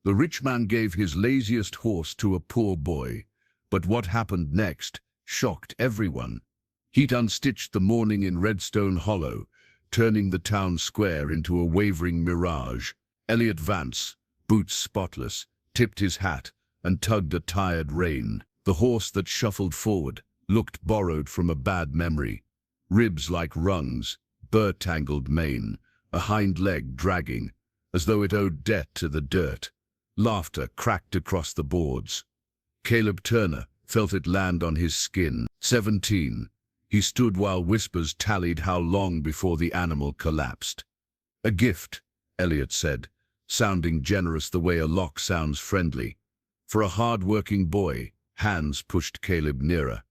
The rich man gave his laziest horse to a poor boy, but what happened next shocked everyone. He'd unstitched the morning in Redstone Hollow, turning the town square into a wavering mirage. Lila Vance, boots spotless, tipped his hat and tugged a tired rein. The horse that shuffled forward looked borrowed from a bad memory. Ribs like rungs, burr-tangled mane, a hind leg dragging, as though it owed debt to the dirt. Laughter cracked across the boards. Caleb Turner felt it land on his skin. 17. He stood while whispers tallied how long before the animal collapsed. A gift, Elliot said, sounding generous the way a lock sounds friendly. For a hard-working boy, hands pushed Caleb nearer.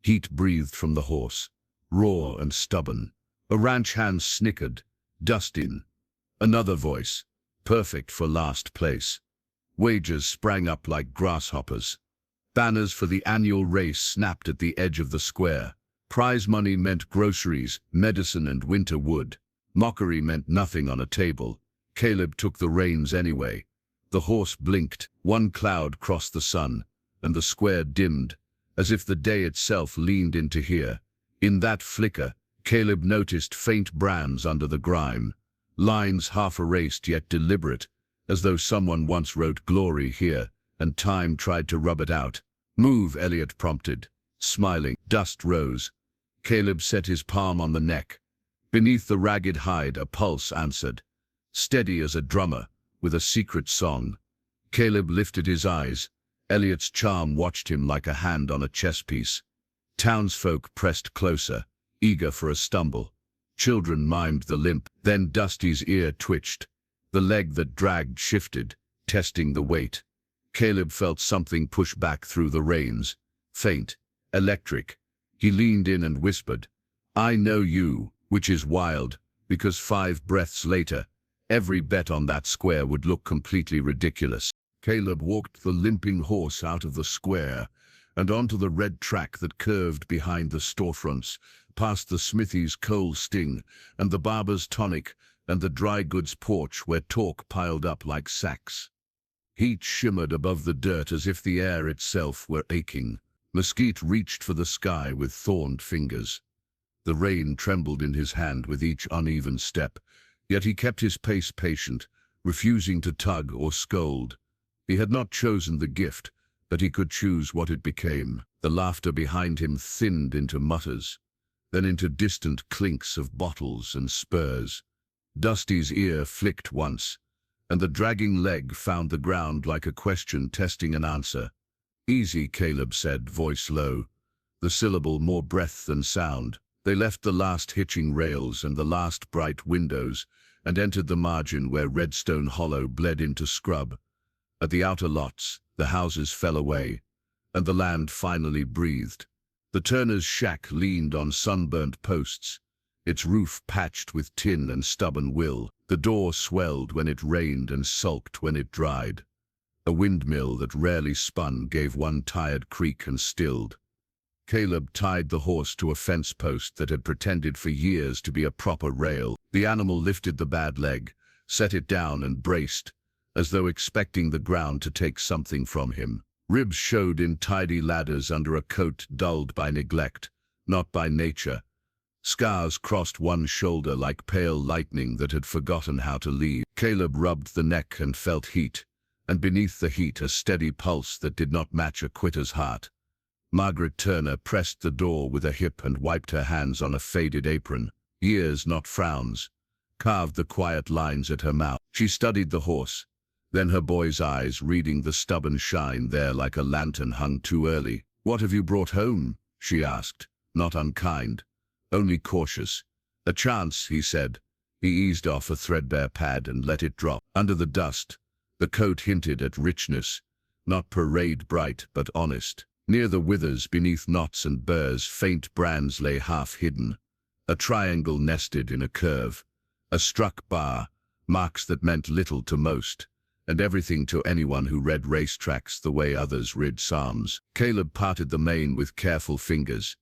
Heat breathed from the horse, raw and stubborn. A ranch hand snickered, dust in. Another voice, perfect for last place. Wagers sprang up like grasshoppers. Banners for the annual race snapped at the edge of the square. Prize money meant groceries, medicine, and winter wood. Mockery meant nothing on a table. Caleb took the reins anyway. The horse blinked, one cloud crossed the sun, and the square dimmed, as if the day itself leaned into here. In that flicker, Caleb noticed faint brands under the grime, lines half erased yet deliberate, as though someone once wrote glory here, and time tried to rub it out. Move, Elliot prompted, smiling. Dust rose. Caleb set his palm on the neck. Beneath the ragged hide, a pulse answered, steady as a drummer, with a secret song. Caleb lifted his eyes. Elliot's charm watched him like a hand on a chess piece. Townsfolk pressed closer, eager for a stumble. Children mimed the limp. Then Dusty's ear twitched. The leg that dragged shifted, testing the weight. Caleb felt something push back through the reins. Faint, electric. He leaned in and whispered, I know you, which is wild, because 5 breaths later, every bet on that square would look completely ridiculous. Caleb walked the limping horse out of the square and onto the red track that curved behind the storefronts, past the smithy's coal sting and the barber's tonic and the dry goods porch where talk piled up like sacks. Heat shimmered above the dirt as if the air itself were aching. Mesquite reached for the sky with thorned fingers. The rain trembled in his hand with each uneven step, yet he kept his pace patient, refusing to tug or scold. He had not chosen the gift, but he could choose what it became. The laughter behind him thinned into mutters, then into distant clinks of bottles and spurs. Dusty's ear flicked once, and the dragging leg found the ground like a question testing an answer. Easy, Caleb said, voice low, the syllable more breath than sound. They left the last hitching rails and the last bright windows and entered the margin where Redstone Hollow bled into scrub. At the outer lots, the houses fell away, and the land finally breathed. The Turner's shack leaned on sunburnt posts, its roof patched with tin and stubborn will. The door swelled when it rained and sulked when it dried. A windmill that rarely spun gave one tired creak and stilled. Caleb tied the horse to a fence post that had pretended for years to be a proper rail. The animal lifted the bad leg, set it down and braced, as though expecting the ground to take something from him. Ribs showed in tidy ladders under a coat dulled by neglect, not by nature. Scars crossed one shoulder like pale lightning that had forgotten how to leave. Caleb rubbed the neck and felt heat, and beneath the heat a steady pulse that did not match a quitter's heart. Margaret Turner pressed the door with a hip and wiped her hands on a faded apron. Years, not frowns, carved the quiet lines at her mouth. She studied the horse, then her boy's eyes reading the stubborn shine there like a lantern hung too early. What have you brought home? She asked, not unkind, only cautious. A chance, he said. He eased off a threadbare pad and let it drop. Under the dust, the coat hinted at richness, not parade bright but honest. Near the withers, beneath knots and burrs, faint brands lay half hidden. A triangle nested in a curve, a struck bar, marks that meant little to most, and everything to anyone who read racetracks the way others read psalms. Caleb parted the mane with careful fingers.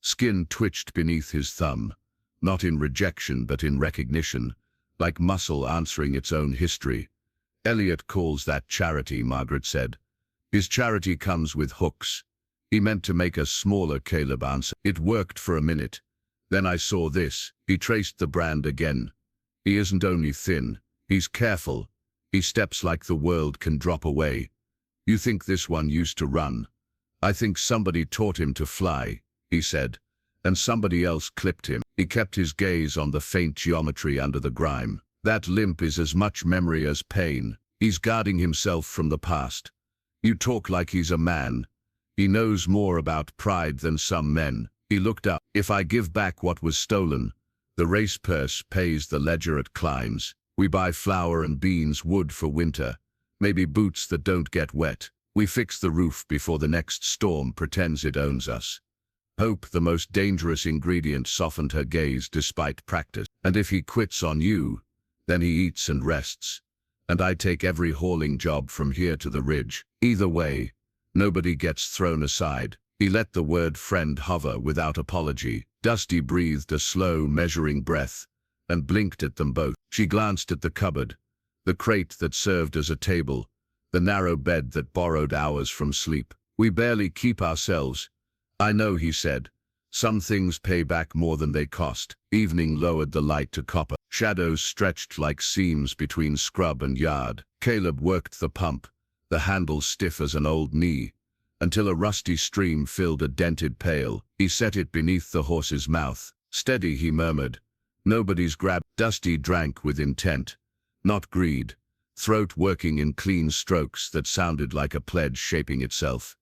Skin twitched beneath his thumb, not in rejection but in recognition, like muscle answering its own history. Elliot calls that charity, Margaret said. His charity comes with hooks. He meant to make us smaller, Caleb answered. It worked for a minute. Then I saw this. He traced the brand again. He isn't only thin, he's careful. He steps like the world can drop away. You think this one used to run? I think somebody taught him to fly, he said, and somebody else clipped him. He kept his gaze on the faint geometry under the grime. That limp is as much memory as pain. He's guarding himself from the past. You talk like he's a man. He knows more about pride than some men. He looked up. If I give back what was stolen, the race purse pays the ledger it climbs. We buy flour and beans, wood for winter, maybe boots that don't get wet. We fix the roof before the next storm pretends it owns us. Hope, the most dangerous ingredient, softened her gaze despite practice. And if he quits on you, then he eats and rests. And I take every hauling job from here to the ridge. Either way, nobody gets thrown aside. He let the word friend hover without apology. Dusty breathed a slow, measuring breath and blinked at them both. She glanced at the cupboard, the crate that served as a table, the narrow bed that borrowed hours from sleep. We barely keep ourselves. I know, he said. Some things pay back more than they cost. Evening lowered the light to copper. Shadows stretched like seams between scrub and yard. Caleb worked the pump, the handle stiff as an old knee, until a rusty stream filled a dented pail. He set it beneath the horse's mouth. Steady, he murmured. Nobody's grabbed. Dusty drank with intent, not greed, throat working in clean strokes that sounded like a pledge shaping itself.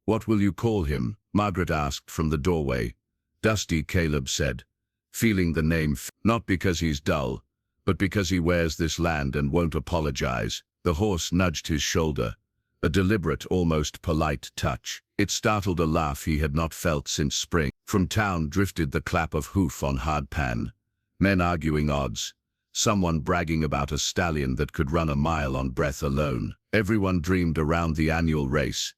What will you call him? Margaret asked from the doorway. Dusty, Caleb said, feeling the name. Not because he's dull, but because he wears this land and won't apologize. The horse nudged his shoulder, a deliberate, almost polite touch. It startled a laugh he had not felt since spring. From town drifted the clap of hoof on hard pan. Men arguing odds. Someone bragging about a stallion that could run a mile on breath alone. Everyone dreamed around the annual race.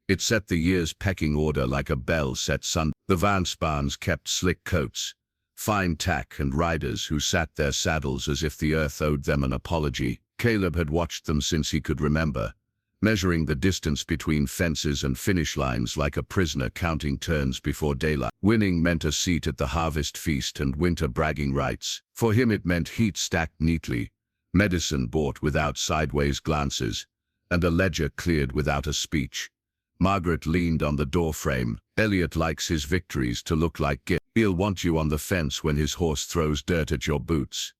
It set the year's pecking order like a bell set sun. The Vance barns kept slick coats, fine tack, and riders who sat their saddles as if the earth owed them an apology. Caleb had watched them since he could remember, measuring the distance between fences and finish lines like a prisoner counting turns before daylight. Winning meant a seat at the harvest feast and winter bragging rights. For him it meant heat stacked neatly, medicine bought without sideways glances, and a ledger cleared without a speech. Margaret leaned on the doorframe. Elliot likes his victories to look like gifts. He'll want you on the fence when his horse throws dirt at your boots.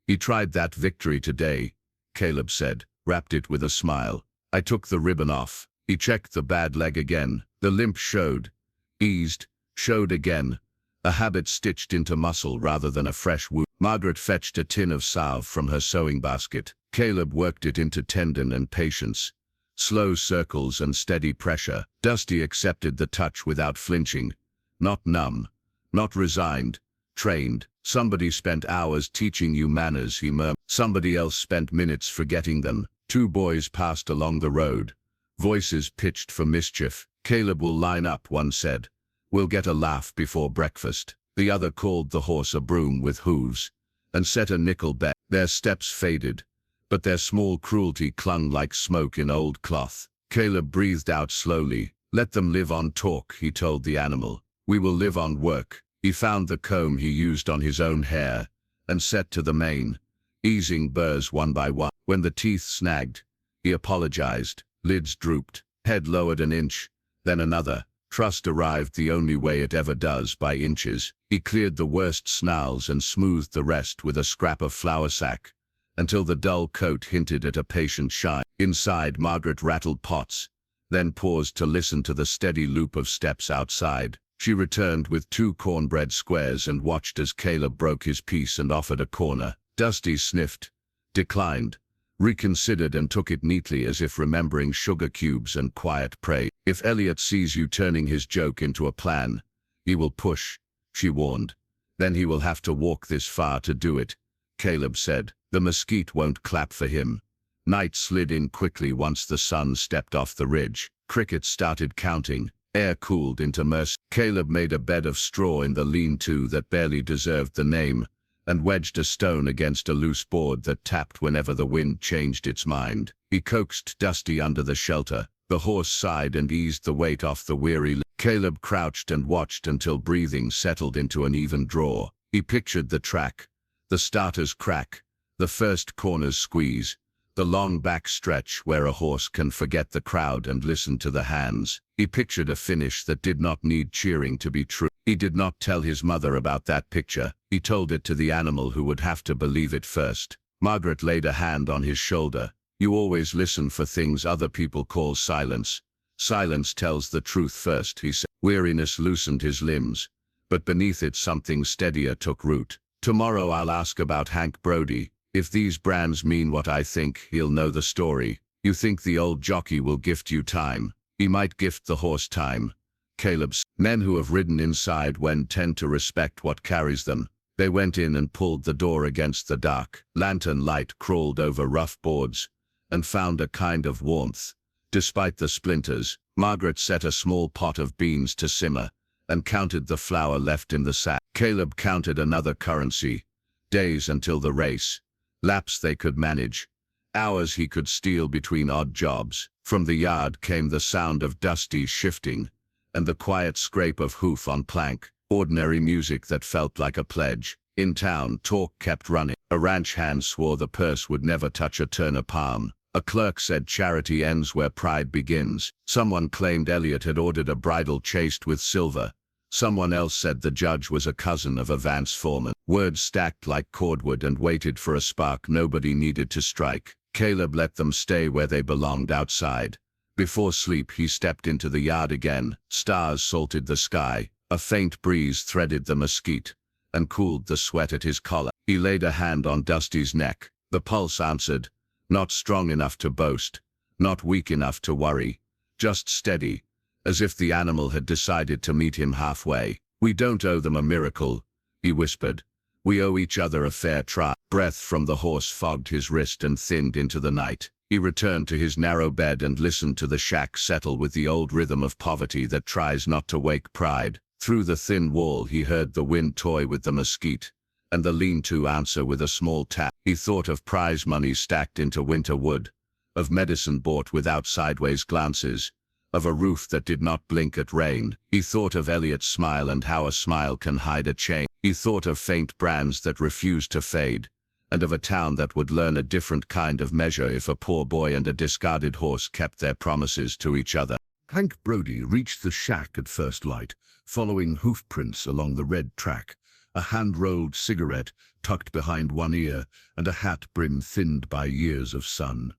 He tried that victory today, Caleb said, wrapped it with a smile. I took the ribbon off. He checked the bad leg again. The limp showed, eased, showed again, a habit stitched into muscle rather than a fresh wound. Margaret fetched a tin of salve from her sewing basket. Caleb worked it into tendon and patience. Slow circles and steady pressure. Dusty accepted the touch without flinching. Not numb, not resigned, trained. Somebody spent hours teaching you manners, he murmured. Somebody else spent minutes forgetting them. Two boys passed along the road, voices pitched for mischief. Caleb will line up, one said. We'll get a laugh before breakfast. The other called the horse a broom with hooves, and set a nickel bet. Their steps faded, but their small cruelty clung like smoke in old cloth. Caleb breathed out slowly. Let them live on talk, he told the animal. We will live on work. He found the comb he used on his own hair, and set to the mane, easing burrs one by one. When the teeth snagged, he apologized. Lids drooped, head lowered an inch, then another. Trust arrived the only way it ever does, by inches. He cleared the worst snarls and smoothed the rest with a scrap of flour sack, until the dull coat hinted at a patient shine. Inside, Margaret rattled pots, then paused to listen to the steady loop of steps outside. She returned with 2 cornbread squares and watched as Caleb broke his piece and offered a corner. Dusty sniffed, declined, reconsidered, and took it neatly as if remembering sugar cubes and quiet prey. If Elliot sees you turning his joke into a plan, he will push, she warned. Then he will have to walk this far to do it, Caleb said. The mesquite won't clap for him. Night slid in quickly once the sun stepped off the ridge. Crickets started counting. Air cooled into mercy. Caleb made a bed of straw in the lean-to that barely deserved the name, and wedged a stone against a loose board that tapped whenever the wind changed its mind. He coaxed Dusty under the shelter. The horse sighed and eased the weight off the weary. Caleb crouched and watched until breathing settled into an even draw. He pictured the track, the starter's crack, the first corner's squeeze, the long back stretch where a horse can forget the crowd and listen to the hands. He pictured a finish that did not need cheering to be true. He did not tell his mother about that picture. He told it to the animal who would have to believe it first. Margaret laid a hand on his shoulder. You always listen for things other people call silence. Silence tells the truth first, he said. Weariness loosened his limbs, but beneath it something steadier took root. Tomorrow I'll ask about Hank Brody. If these brands mean what I think, he'll know the story. You think the old jockey will gift you time? He might gift the horse time. Caleb's men who have ridden inside tend to respect what carries them. They went in and pulled the door against the dark. Lantern light crawled over rough boards and found a kind of warmth. Despite the splinters, Margaret set a small pot of beans to simmer and counted the flour left in the sack. Caleb counted another currency. Days until the race. Laps they could manage. Hours he could steal between odd jobs. From the yard came the sound of Dusty shifting and the quiet scrape of hoof on plank. Ordinary music that felt like a pledge. In town, talk kept running. A ranch hand swore the purse would never touch a Turner palm. A clerk said charity ends where pride begins. Someone claimed Elliot had ordered a bridal chased with silver. Someone else said the judge was a cousin of a Vance foreman. Words stacked like cordwood and waited for a spark nobody needed to strike. Caleb let them stay where they belonged, outside. Before sleep he stepped into the yard again. Stars salted the sky. A faint breeze threaded the mesquite and cooled the sweat at his collar. He laid a hand on Dusty's neck. The pulse answered. Not strong enough to boast, not weak enough to worry, just steady, as if the animal had decided to meet him halfway. We don't owe them a miracle, he whispered. We owe each other a fair try. Breath from the horse fogged his wrist and thinned into the night. He returned to his narrow bed and listened to the shack settle with the old rhythm of poverty that tries not to wake pride. Through the thin wall he heard the wind toy with the mesquite, and the lean-to answer with a small tap. He thought of prize money stacked into winter wood, of medicine bought without sideways glances, of a roof that did not blink at rain. He thought of Elliot's smile and how a smile can hide a chain. He thought of faint brands that refused to fade, and of a town that would learn a different kind of measure if a poor boy and a discarded horse kept their promises to each other. Hank Brody reached the shack at first light, following hoofprints along the red track, a hand-rolled cigarette tucked behind one ear and a hat brim thinned by years of sun.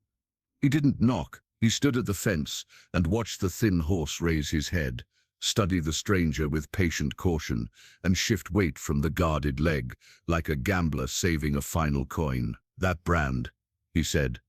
He didn't knock. He stood at the fence and watched the thin horse raise his head, study the stranger with patient caution, and shift weight from the guarded leg, like a gambler saving a final coin. That brand, he said,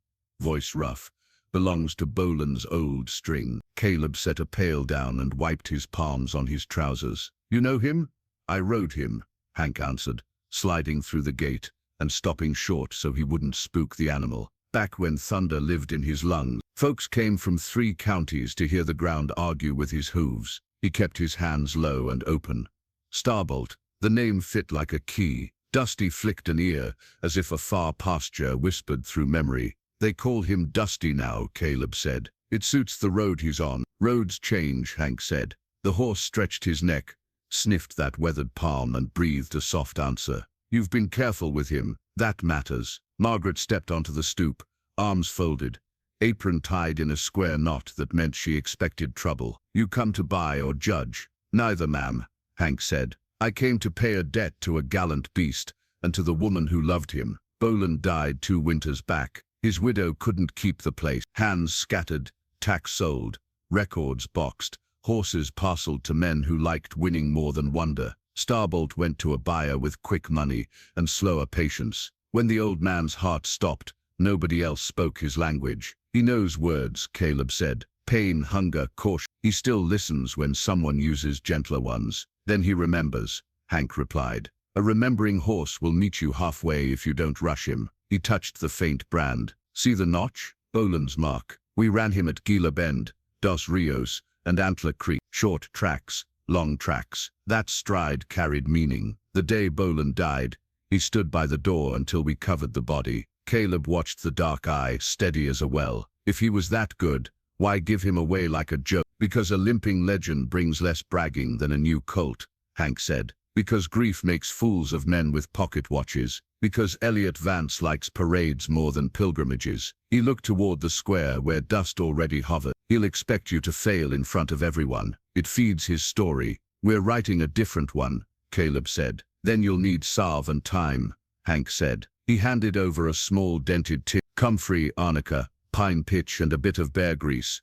voice rough, belongs to Boland's old string. Caleb set a pail down and wiped his palms on his trousers. You know him? I rode him, Hank answered, sliding through the gate and stopping short so he wouldn't spook the animal. Back when thunder lived in his lungs, folks came from 3 counties to hear the ground argue with his hooves. He kept his hands low and open. Starbolt, the name fit like a key. Dusty flicked an ear, as if a far pasture whispered through memory. They call him Dusty now, Caleb said. It suits the road he's on. Roads change, Hank said. The horse stretched his neck, sniffed that weathered palm and breathed a soft answer. You've been careful with him. That matters. Margaret stepped onto the stoop, arms folded, apron tied in a square knot that meant she expected trouble. You come to buy or judge? Neither, ma'am, Hank said. I came to pay a debt to a gallant beast and to the woman who loved him. Boland died 2 winters back. His widow couldn't keep the place. Hands scattered, tax sold, records boxed, horses parceled to men who liked winning more than wonder. Starbolt went to a buyer with quick money and slower patience. When the old man's heart stopped, nobody else spoke his language. He knows words, Caleb said. Pain, hunger, caution. He still listens when someone uses gentler ones. Then he remembers, Hank replied. A remembering horse will meet you halfway if you don't rush him. He touched the faint brand. See the notch? Boland's mark. We ran him at Gila Bend, Dos Rios, and Antler Creek. Short tracks, long tracks. That stride carried meaning. The day Boland died, He stood by the door until we covered the body. Caleb watched the dark eye, steady as a well. If he was that good, why give him away like a joke? Because a limping legend brings less bragging than a new colt, Hank said. Because grief makes fools of men with pocket watches. Because Lila Vance likes parades more than pilgrimages. He looked toward the square where dust already hovered. He'll expect you to fail in front of everyone. It feeds his story. We're writing a different one, Caleb said. Then you'll need salve and time, Hank said. He handed over a small dented tin, comfrey, arnica, pine pitch and a bit of bear grease.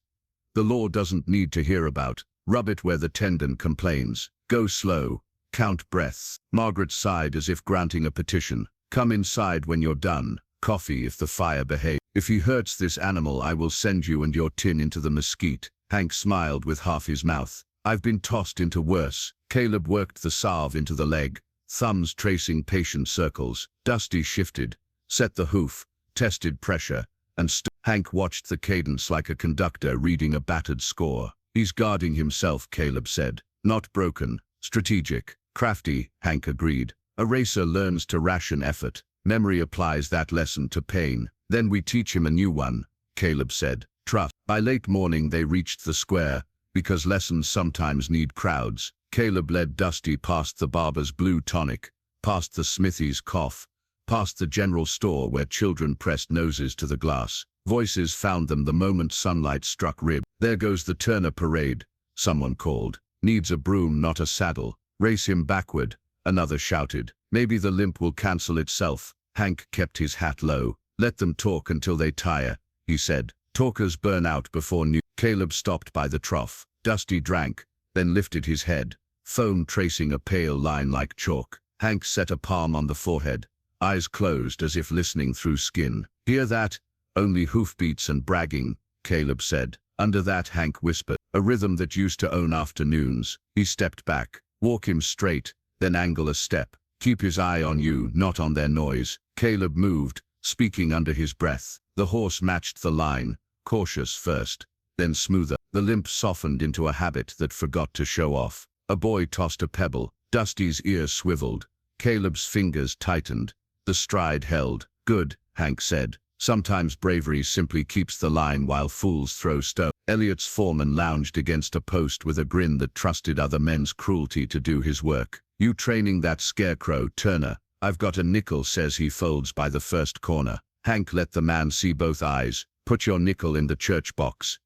The law doesn't need to hear about. Rub it where the tendon complains. Go slow. Count breaths. Margaret sighed as if granting a petition. Come inside when you're done. Coffee if the fire behaves. If he hurts this animal, I will send you and your tin into the mesquite. Hank smiled with half his mouth. I've been tossed into worse. Caleb worked the salve into the leg, thumbs tracing patient circles. Dusty shifted, set the hoof, tested pressure, and Hank watched the cadence like a conductor reading a battered score. He's guarding himself, Caleb said. Not broken, strategic, crafty, Hank agreed. A racer learns to ration effort. Memory applies that lesson to pain. Then we teach him a new one, Caleb said. Trust. By late morning they reached the square, because lessons sometimes need crowds. Caleb led Dusty past the barber's blue tonic, past the smithy's cough, past the general store where children pressed noses to the glass. Voices found them the moment sunlight struck rib. There goes the Turner parade, someone called. Needs a broom, not a saddle. Race him backward, another shouted. Maybe the limp will cancel itself. Hank kept his hat low. Let them talk until they tire, he said. Talkers burn out before new. Caleb stopped by the trough. Dusty drank, then lifted his head, foam tracing a pale line like chalk. Hank set a palm on the forehead, eyes closed as if listening through skin. Hear that? Only hoofbeats and bragging, Caleb said. Under that, Hank whispered, a rhythm that used to own afternoons. He stepped back. Walk him straight, then angle a step. Keep his eye on you, not on their noise. Caleb moved, speaking under his breath. The horse matched the line, cautious first, then smoother. The limp softened into a habit that forgot to show off. A boy tossed a pebble. Dusty's ears swiveled. Caleb's fingers tightened. The stride held. Good, Hank said. Sometimes bravery simply keeps the line while fools throw stones. Elliot's foreman lounged against a post with a grin that trusted other men's cruelty to do his work. You training that scarecrow, Turner? I've got a nickel, says he folds by the first corner. Hank let the man see both eyes. Put your nickel in the church box.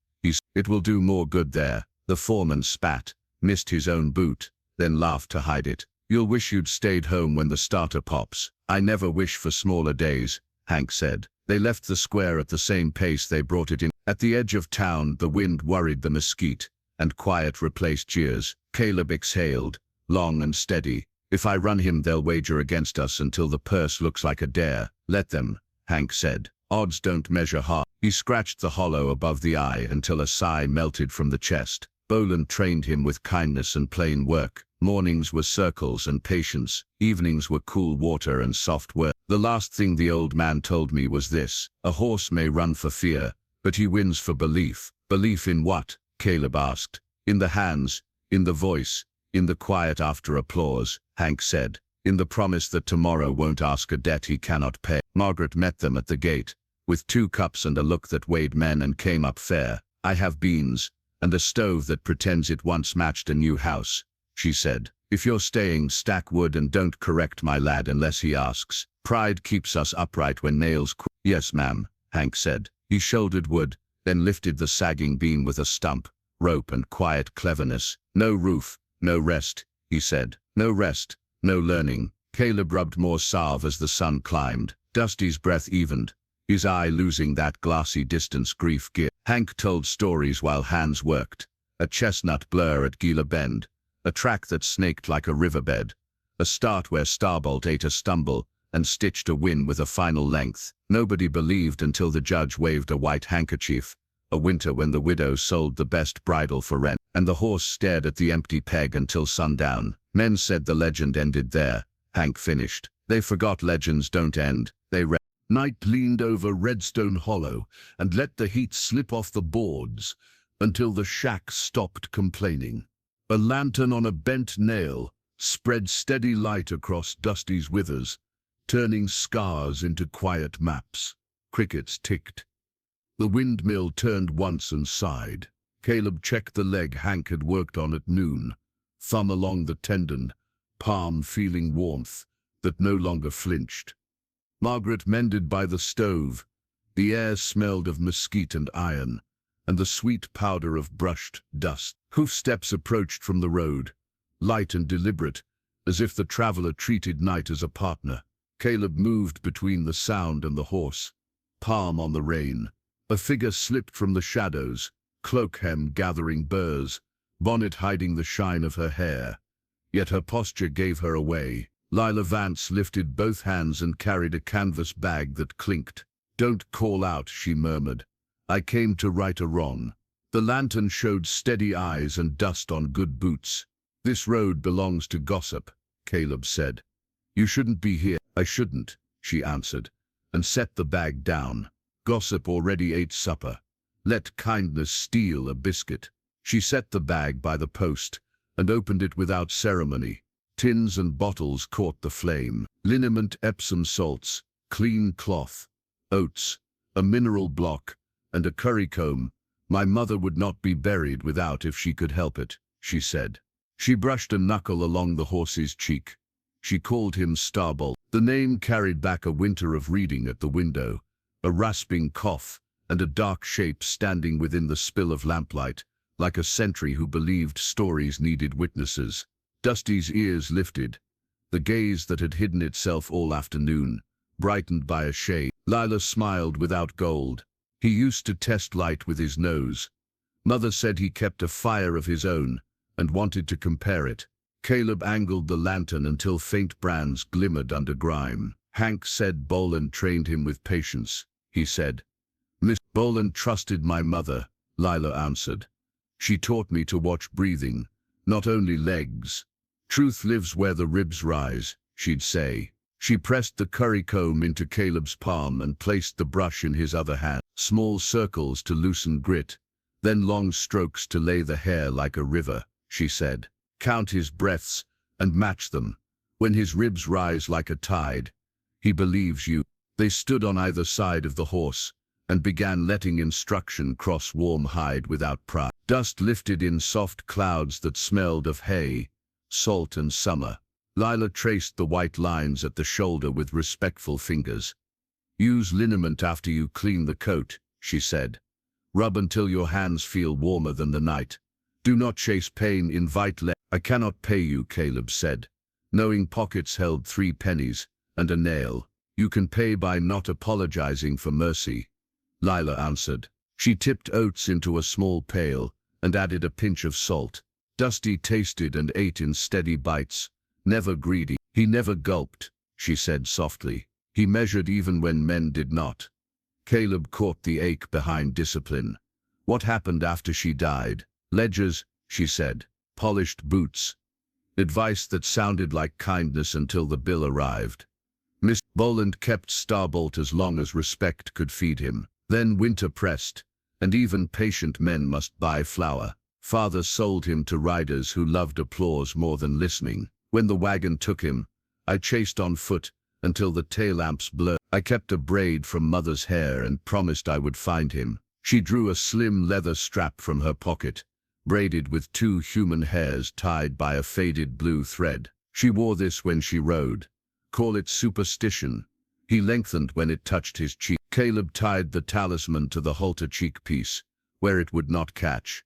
It will do more good there. The foreman spat, missed his own boot, then laughed to hide it. You'll wish you'd stayed home when the starter pops. I never wish for smaller days, Hank said. They left the square at the same pace they brought it in. At the edge of town, the wind worried the mesquite, and quiet replaced cheers. Caleb exhaled, long and steady. If I run him, they'll wager against us until the purse looks like a dare. Let them, Hank said. Odds don't measure hard. He scratched the hollow above the eye until a sigh melted from the chest. Boland trained him with kindness and plain work. Mornings were circles and patience. Evenings were cool water and soft work. The last thing the old man told me was this: a horse may run for fear, but he wins for belief. Belief in what? Caleb asked. In the hands, in the voice, in the quiet after applause, Hank said. In the promise that tomorrow won't ask a debt he cannot pay. Margaret met them at the gate, with 2 cups and a look that weighed men, and came up fair. I have beans, and a stove that pretends it once matched a new house, she said. If you're staying, stack wood and don't correct my lad unless he asks. Pride keeps us upright when nails Yes, ma'am, Hank said. He shouldered wood, then lifted the sagging beam with a stump, rope and quiet cleverness. No roof, no rest, he said. No rest, no learning. Caleb rubbed more salve as the sun climbed. Dusty's breath evened, his eye losing that glassy distance grief gear. Hank told stories while hands worked. A chestnut blur at Gila Bend, a track that snaked like a riverbed, a start where Starbolt ate a stumble and stitched a win with a final length. Nobody believed until the judge waved a white handkerchief, a winter when the widow sold the best bridle for rent, and the horse stared at the empty peg until sundown. Men said the legend ended there. Hank finished. They forgot legends don't end, they Night leaned over Redstone Hollow and let the heat slip off the boards until the shack stopped complaining. A lantern on a bent nail spread steady light across Dusty's withers. turning scars into quiet maps. Crickets ticked. The windmill turned once and sighed. Caleb checked the leg Hank had worked on at noon, thumb along the tendon, palm feeling warmth that no longer flinched. Margaret mended by the stove. The air smelled of mesquite and iron, and the sweet powder of brushed dust. Hoof steps approached from the road, light and deliberate, as if the traveler treated night as a partner. Caleb moved between the sound and the horse, palm on the rein. A figure slipped from the shadows, cloak hem gathering burrs, bonnet hiding the shine of her hair. Yet her posture gave her away. Lila Vance lifted both hands and carried a canvas bag that clinked. "Don't call out," she murmured. "I came to right a wrong." The lantern showed steady eyes and dust on good boots. "This road belongs to gossip," Caleb said. "You shouldn't be here." "I shouldn't," she answered, and set the bag down. "Gossip already ate supper. Let kindness steal a biscuit." She set the bag by the post and opened it without ceremony. Tins and bottles caught the flame. Liniment, Epsom salts, clean cloth, oats, a mineral block, and a currycomb. "My mother would not be buried without if she could help it," she said. She brushed a knuckle along the horse's cheek. She called him Starbolt. The name carried back a winter of reading at the window, a rasping cough, and a dark shape standing within the spill of lamplight, like a sentry who believed stories needed witnesses. Dusty's ears lifted, the gaze that had hidden itself all afternoon, brightened by a shade. Lila smiled without gold. "He used to test light with his nose. Mother said he kept a fire of his own and wanted to compare it." Caleb angled the lantern until faint brands glimmered under grime. "Hank said Boland trained him with patience," he said. "Miss Boland trusted my mother," Lila answered. "She taught me to watch breathing, not only legs. Truth lives where the ribs rise," she'd say. She pressed the currycomb into Caleb's palm and placed the brush in his other hand. "Small circles to loosen grit, then long strokes to lay the hair like a river," she said. "Count his breaths and match them. When his ribs rise like a tide, he believes you." They stood on either side of the horse and began letting instruction cross warm hide without pride. Dust lifted in soft clouds that smelled of hay, salt and summer. Lila traced the white lines at the shoulder with respectful fingers. "Use liniment after you clean the coat," she said. "Rub until your hands feel warmer than the night. Do not chase pain, invite "I cannot pay you," Caleb said, knowing pockets held 3 pennies and a nail. "You can pay by not apologizing for mercy," Lila answered. She tipped oats into a small pail and added a pinch of salt. Dusty tasted and ate in steady bites, never greedy. "He never gulped," she said softly. "He measured even when men did not." Caleb caught the ache behind discipline. "What happened after she died?" "Ledgers," she said. "Polished boots." Advice that sounded like kindness until the bill arrived. Miss Boland kept Starbolt as long as respect could feed him. Then winter pressed, and even patient men must buy flour. Father sold him to riders who loved applause more than listening. When the wagon took him, I chased on foot until the tail lamps blurred. I kept a braid from Mother's hair and promised I would find him. She drew a slim leather strap from her pocket, braided with 2 human hairs tied by a faded blue thread. She wore this when she rode. Call it superstition. He lengthened when it touched his cheek. Caleb tied the talisman to the halter cheek piece, where it would not catch.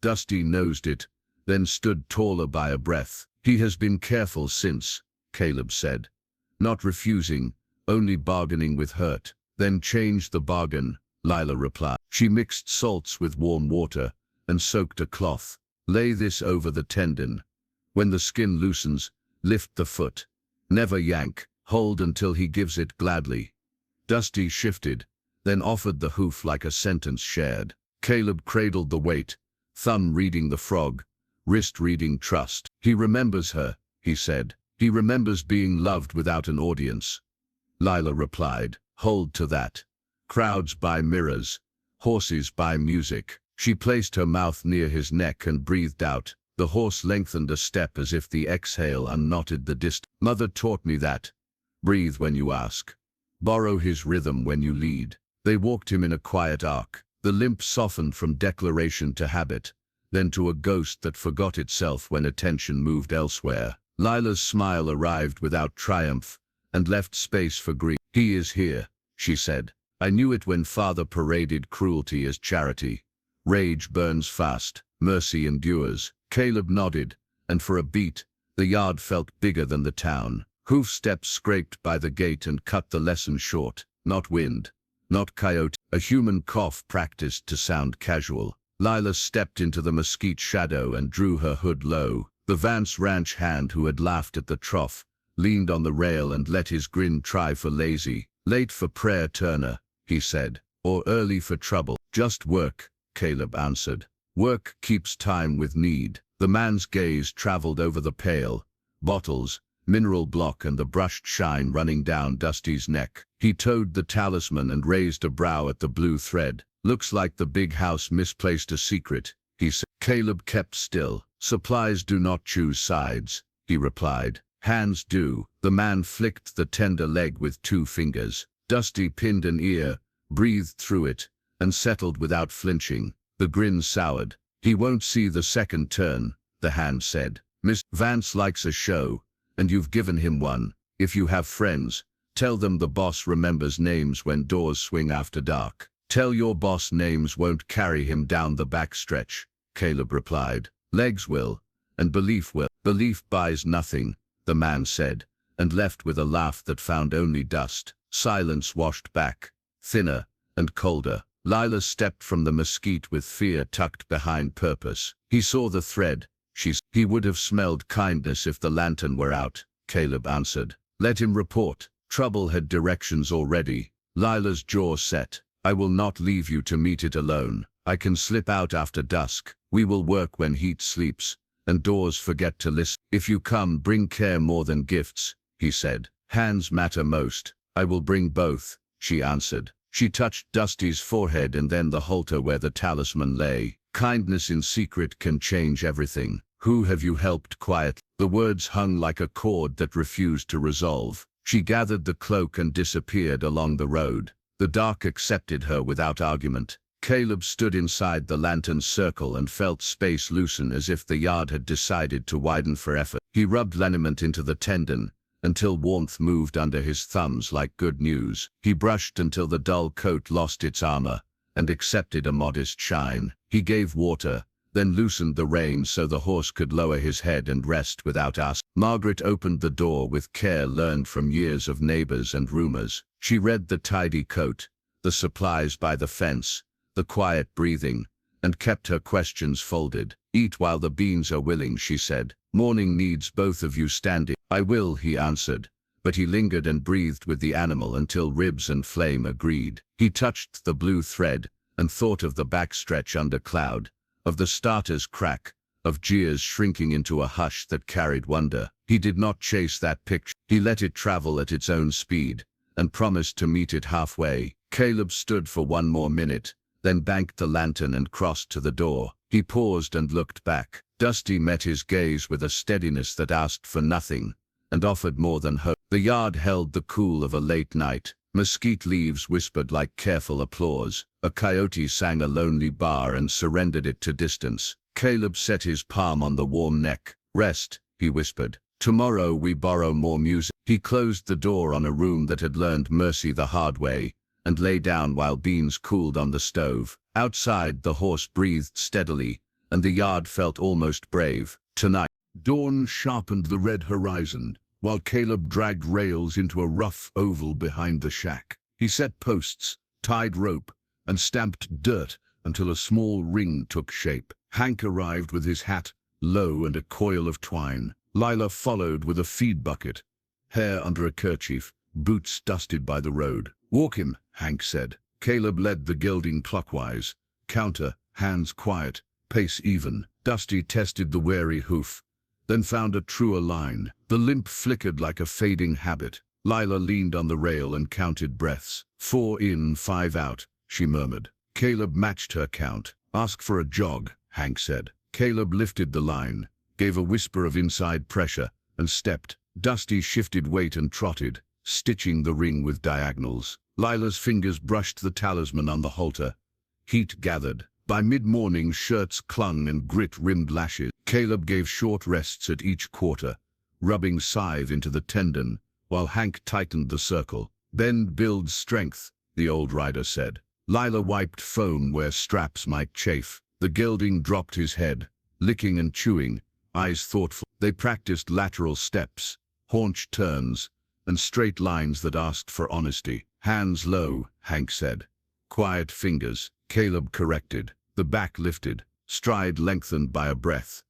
Dusty nosed it, then stood taller by a breath. "He has been careful since," Caleb said. "Not refusing, only bargaining with hurt." "Then change the bargain," Lila replied. She mixed salts with warm water and soaked a cloth. "Lay this over the tendon. When the skin loosens, lift the foot. Never yank, hold until he gives it gladly." Dusty shifted, then offered the hoof like a sentence shared. Caleb cradled the weight, thumb reading the frog, wrist reading trust. "He remembers her," he said. "He remembers being loved without an audience." Lila replied, "Hold to that. Crowds buy mirrors, horses buy music." She placed her mouth near his neck and breathed out. The horse lengthened a step as if the exhale unknotted the distance. "Mother taught me that. Breathe when you ask. Borrow his rhythm when you lead. They walked him in a quiet arc. The limp softened from declaration to habit, then to a ghost that forgot itself when attention moved elsewhere. Lila's smile arrived without triumph and left space for grief. He is here, she said. I knew it when father paraded cruelty as charity. Rage burns fast, mercy endures. Caleb nodded, and for a beat, the yard felt bigger than the town. Hoof steps scraped by the gate and cut the lesson short. Not wind, not coyote. A human cough practiced to sound casual. Lila stepped into the mesquite shadow and drew her hood low. The Vance ranch hand who had laughed at the trough leaned on the rail and let his grin try for lazy. Late for prayer, Turner, he said, or early for trouble. Just work, Caleb answered. Work keeps time with need. The man's gaze traveled over the pail, bottles, mineral block and the brushed shine running down Dusty's neck. He towed the talisman and raised a brow at the blue thread. Looks like the big house misplaced a secret, he said. Caleb kept still. Supplies do not choose sides, he replied. Hands do. The man flicked the tender leg with 2 fingers. Dusty pinned an ear, breathed through it, and settled without flinching. The grin soured. He won't see the second turn, the hand said. Miss Vance likes a show, and you've given him one. If you have friends, tell them the boss remembers names when doors swing after dark. Tell your boss names won't carry him down the backstretch, Caleb replied. Legs will, and belief will. Belief buys nothing, the man said, and left with a laugh that found only dust. Silence washed back, thinner and colder. Lila stepped from the mesquite with fear tucked behind purpose. He saw the thread. He would have smelled kindness if the lantern were out, Caleb answered. Let him report. Trouble had directions already. Lila's jaw set. I will not leave you to meet it alone. I can slip out after dusk. We will work when heat sleeps, and doors forget to listen. If you come, bring care more than gifts, he said. Hands matter most. I will bring both, she answered. She touched Dusty's forehead and then the halter where the talisman lay. Kindness in secret can change everything. Who have you helped quietly? The words hung like a cord that refused to resolve. She gathered the cloak and disappeared along the road. The dark accepted her without argument. Caleb stood inside the lantern's circle and felt space loosen as if the yard had decided to widen for effort. He rubbed liniment into the tendon until warmth moved under his thumbs like good news. He brushed until the dull coat lost its armor and accepted a modest shine. He gave water, then loosened the reins so the horse could lower his head and rest without asking. Margaret opened the door with care learned from years of neighbors and rumors. She read the tidy coat, the supplies by the fence, the quiet breathing, and kept her questions folded. Eat while the beans are willing, she said. Morning needs both of you standing. I will, he answered, but he lingered and breathed with the animal until ribs and flame agreed. He touched the blue thread and thought of the backstretch under cloud, of the starter's crack, of Gia's shrinking into a hush that carried wonder. He did not chase that picture. He let it travel at its own speed and promised to meet it halfway. Caleb stood for 1 more minute, then banked the lantern and crossed to the door. He paused and looked back. Dusty met his gaze with a steadiness that asked for nothing and offered more than hope. The yard held the cool of a late night. Mesquite leaves whispered like careful applause. A coyote sang a lonely bar and surrendered it to distance. Caleb set his palm on the warm neck. Rest, he whispered. Tomorrow we borrow more music. He closed the door on a room that had learned mercy the hard way and lay down while beans cooled on the stove. Outside, the horse breathed steadily, and the yard felt almost brave. Tonight, dawn sharpened the red horizon, while Caleb dragged rails into a rough oval behind the shack. He set posts, tied rope, and stamped dirt until a small ring took shape. Hank arrived with his hat low and a coil of twine. Lila followed with a feed bucket, hair under a kerchief, boots dusted by the road. Walk him, Hank said. Caleb led the gelding clockwise, counter, hands quiet, pace even. Dusty tested the wary hoof, then found a truer line. The limp flickered like a fading habit. Lila leaned on the rail and counted breaths. 4 in, 5 out, she murmured. Caleb matched her count. Ask for a jog, Hank said. Caleb lifted the line, gave a whisper of inside pressure, and stepped. Dusty shifted weight and trotted, stitching the ring with diagonals. Lila's fingers brushed the talisman on the halter. Heat gathered. By mid-morning, shirts clung and grit rimmed lashes. Caleb gave short rests at each quarter, rubbing scythe into the tendon, while Hank tightened the circle. "Bend builds strength," the old rider said. Lila wiped foam where straps might chafe. The gelding dropped his head, licking and chewing, eyes thoughtful. They practiced lateral steps, haunch turns, and straight lines that asked for honesty. "Hands low," Hank said. "Quiet fingers," Caleb corrected. The back lifted, stride lengthened by a breath.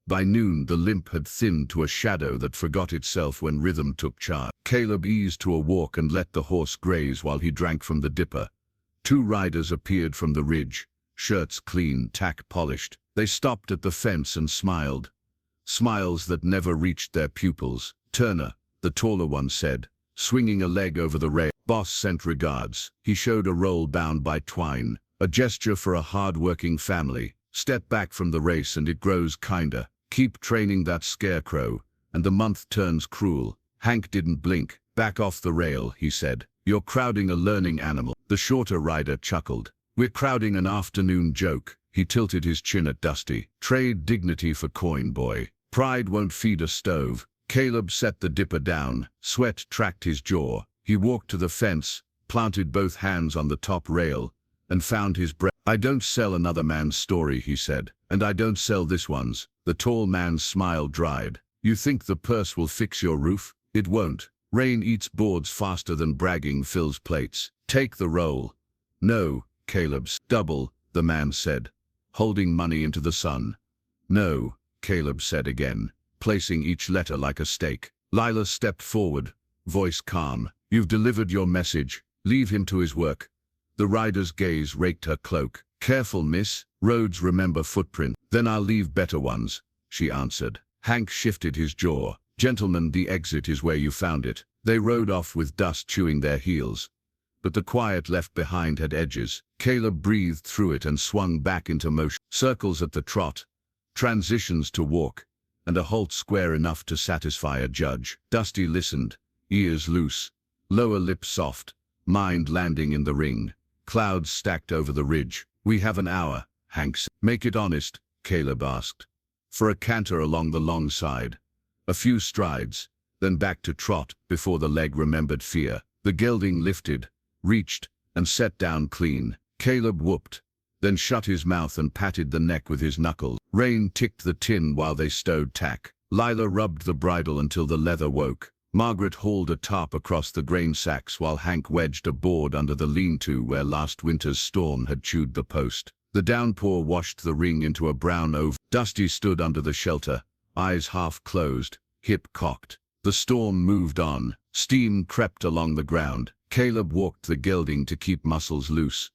By noon, the limp had thinned to a shadow that forgot itself when rhythm took charge. Caleb eased to a walk and let the horse graze while he drank from the dipper. 2 riders appeared from the ridge, shirts clean, tack polished. They stopped at the fence and smiled. Smiles that never reached their pupils. "Turner," the taller one said, swinging a leg over the rail. "Boss sent regards." He showed a roll bound by twine, a gesture for a hard-working family. "Step back from the race and it grows kinder. Keep training that scarecrow, and the month turns cruel." Hank didn't blink. "Back off the rail," he said. "You're crowding a learning animal." The shorter rider chuckled. "We're crowding an afternoon joke." He tilted his chin at Dusty. "Trade dignity for coin, boy. Pride won't feed a stove." Caleb set the dipper down. Sweat tracked his jaw. He walked to the fence, planted both hands on the top rail, and found his breath. "I don't sell another man's story," he said. "And I don't sell this one's." The tall man's smile dried. "You think the purse will fix your roof? It won't. Rain eats boards faster than bragging fills plates. Take the roll." "No, Caleb's." "Double," the man said, holding money into the sun. "No," Caleb said again, placing each letter like a stake. Lila stepped forward, voice calm. "You've delivered your message. Leave him to his work." The rider's gaze raked her cloak. "Careful, miss. Roads remember footprint." "Then I'll leave better ones," she answered. Hank shifted his jaw. "Gentlemen, the exit is where you found it." They rode off with dust chewing their heels. But the quiet left behind had edges. Caleb breathed through it and swung back into motion. Circles at the trot, transitions to walk, and a halt square enough to satisfy a judge. Dusty listened, ears loose, lower lip soft, mind landing in the ring. Clouds stacked over the ridge. "We have an hour," Hank said. "Make it honest," Caleb asked. For a canter along the long side. A few strides, then back to trot before the leg remembered fear. The gelding lifted, reached, and set down clean. Caleb whooped, then shut his mouth and patted the neck with his knuckles. Rain ticked the tin while they stowed tack. Lila rubbed the bridle until the leather woke. Margaret hauled a tarp across the grain sacks while Hank wedged a board under the lean-to where last winter's storm had chewed the post. The downpour washed the ring into a brown oval. Dusty stood under the shelter, eyes half closed, hip cocked. The storm moved on. Steam crept along the ground. Caleb walked the gelding to keep muscles loose,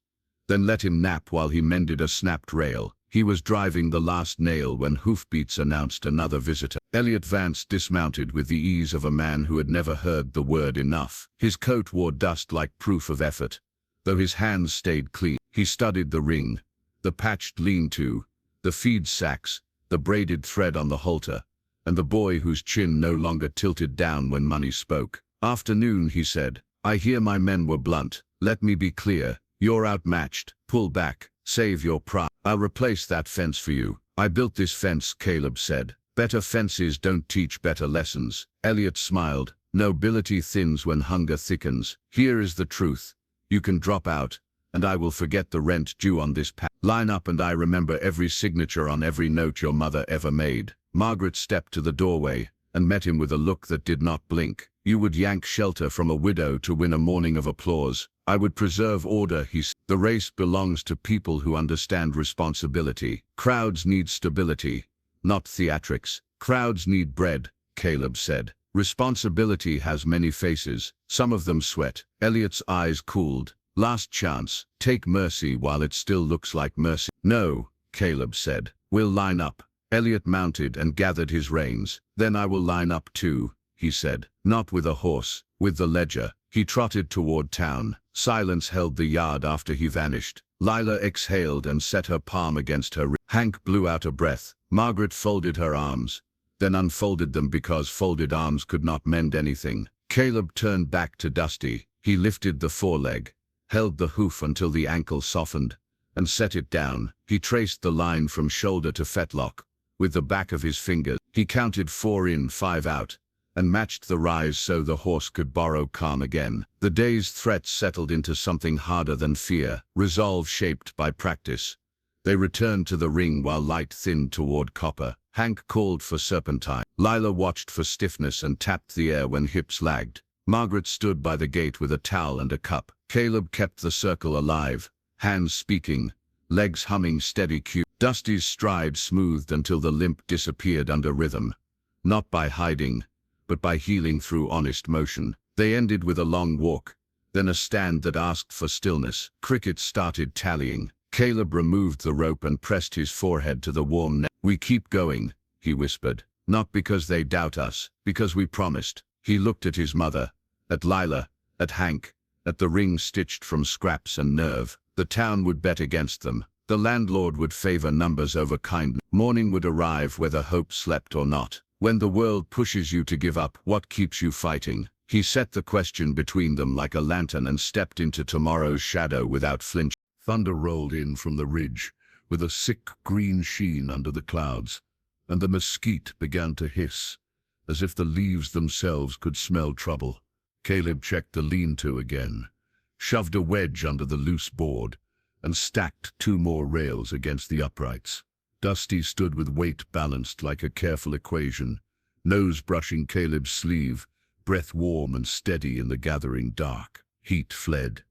then let him nap while he mended a snapped rail. He was driving the last nail when hoofbeats announced another visitor. Lila Vance dismounted with the ease of a man who had never heard the word enough. His coat wore dust like proof of effort, though his hands stayed clean. He studied the ring, the patched lean-to, the feed sacks, the braided thread on the halter, and the boy whose chin no longer tilted down when money spoke. "Afternoon," he said. "I hear my men were blunt. Let me be clear. You're outmatched. Pull back. Save your pride. I'll replace that fence for you." "I built this fence," Caleb said. "Better fences don't teach better lessons." Elliot smiled. "Nobility thins when hunger thickens. Here is the truth. You can drop out, and I will forget the rent due on this pack. Line up and I remember every signature on every note your mother ever made." Margaret stepped to the doorway and met him with a look that did not blink. "You would yank shelter from a widow to win a morning of applause. I would preserve order," he said. "The race belongs to people who understand responsibility. Crowds need stability, not theatrics. Crowds need bread," Caleb said. "Responsibility has many faces. Some of them sweat." Elliot's eyes cooled. "Last chance. Take mercy while it still looks like mercy." "No," Caleb said. "We'll line up." Elliot mounted and gathered his reins. "Then I will line up too," he said. "Not with a horse, with the ledger." He trotted toward town. Silence held the yard after he vanished. Lila exhaled and set her palm against her ribs. Hank blew out a breath. Margaret folded her arms, then unfolded them because folded arms could not mend anything. Caleb turned back to Dusty. He lifted the foreleg, held the hoof until the ankle softened, and set it down. He traced the line from shoulder to fetlock. With the back of his fingers, he counted 4 in, 5 out, and matched the rise so the horse could borrow calm again. The day's threats settled into something harder than fear, resolve shaped by practice. They returned to the ring while light thinned toward copper. Hank called for serpentine. Lila watched for stiffness and tapped the air when hips lagged. Margaret stood by the gate with a towel and a cup. Caleb kept the circle alive, hands speaking, legs humming steady cue. Dusty's stride smoothed until the limp disappeared under rhythm. Not by hiding, but by healing through honest motion. They ended with a long walk, then a stand that asked for stillness. Crickets started tallying. Caleb removed the rope and pressed his forehead to the warm neck. "We keep going," he whispered. "Not because they doubt us, because we promised." He looked at his mother, at Lila, at Hank, at the ring stitched from scraps and nerve. The town would bet against them. The landlord would favor numbers over kindness. Morning would arrive whether hope slept or not. When the world pushes you to give up, what keeps you fighting? He set the question between them like a lantern and stepped into tomorrow's shadow without flinch. Thunder rolled in from the ridge, with a sick green sheen under the clouds, and the mesquite began to hiss, as if the leaves themselves could smell trouble. Caleb checked the lean-to again, shoved a wedge under the loose board, and stacked 2 more rails against the uprights. Dusty stood with weight balanced like a careful equation, nose brushing Caleb's sleeve, breath warm and steady in the gathering dark. Heat fled.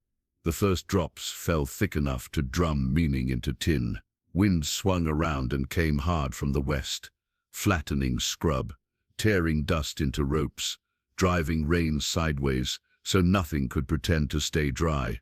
The first drops fell thick enough to drum meaning into tin. Wind swung around and came hard from the west, flattening scrub, tearing dust into ropes, driving rain sideways so nothing could pretend to stay dry.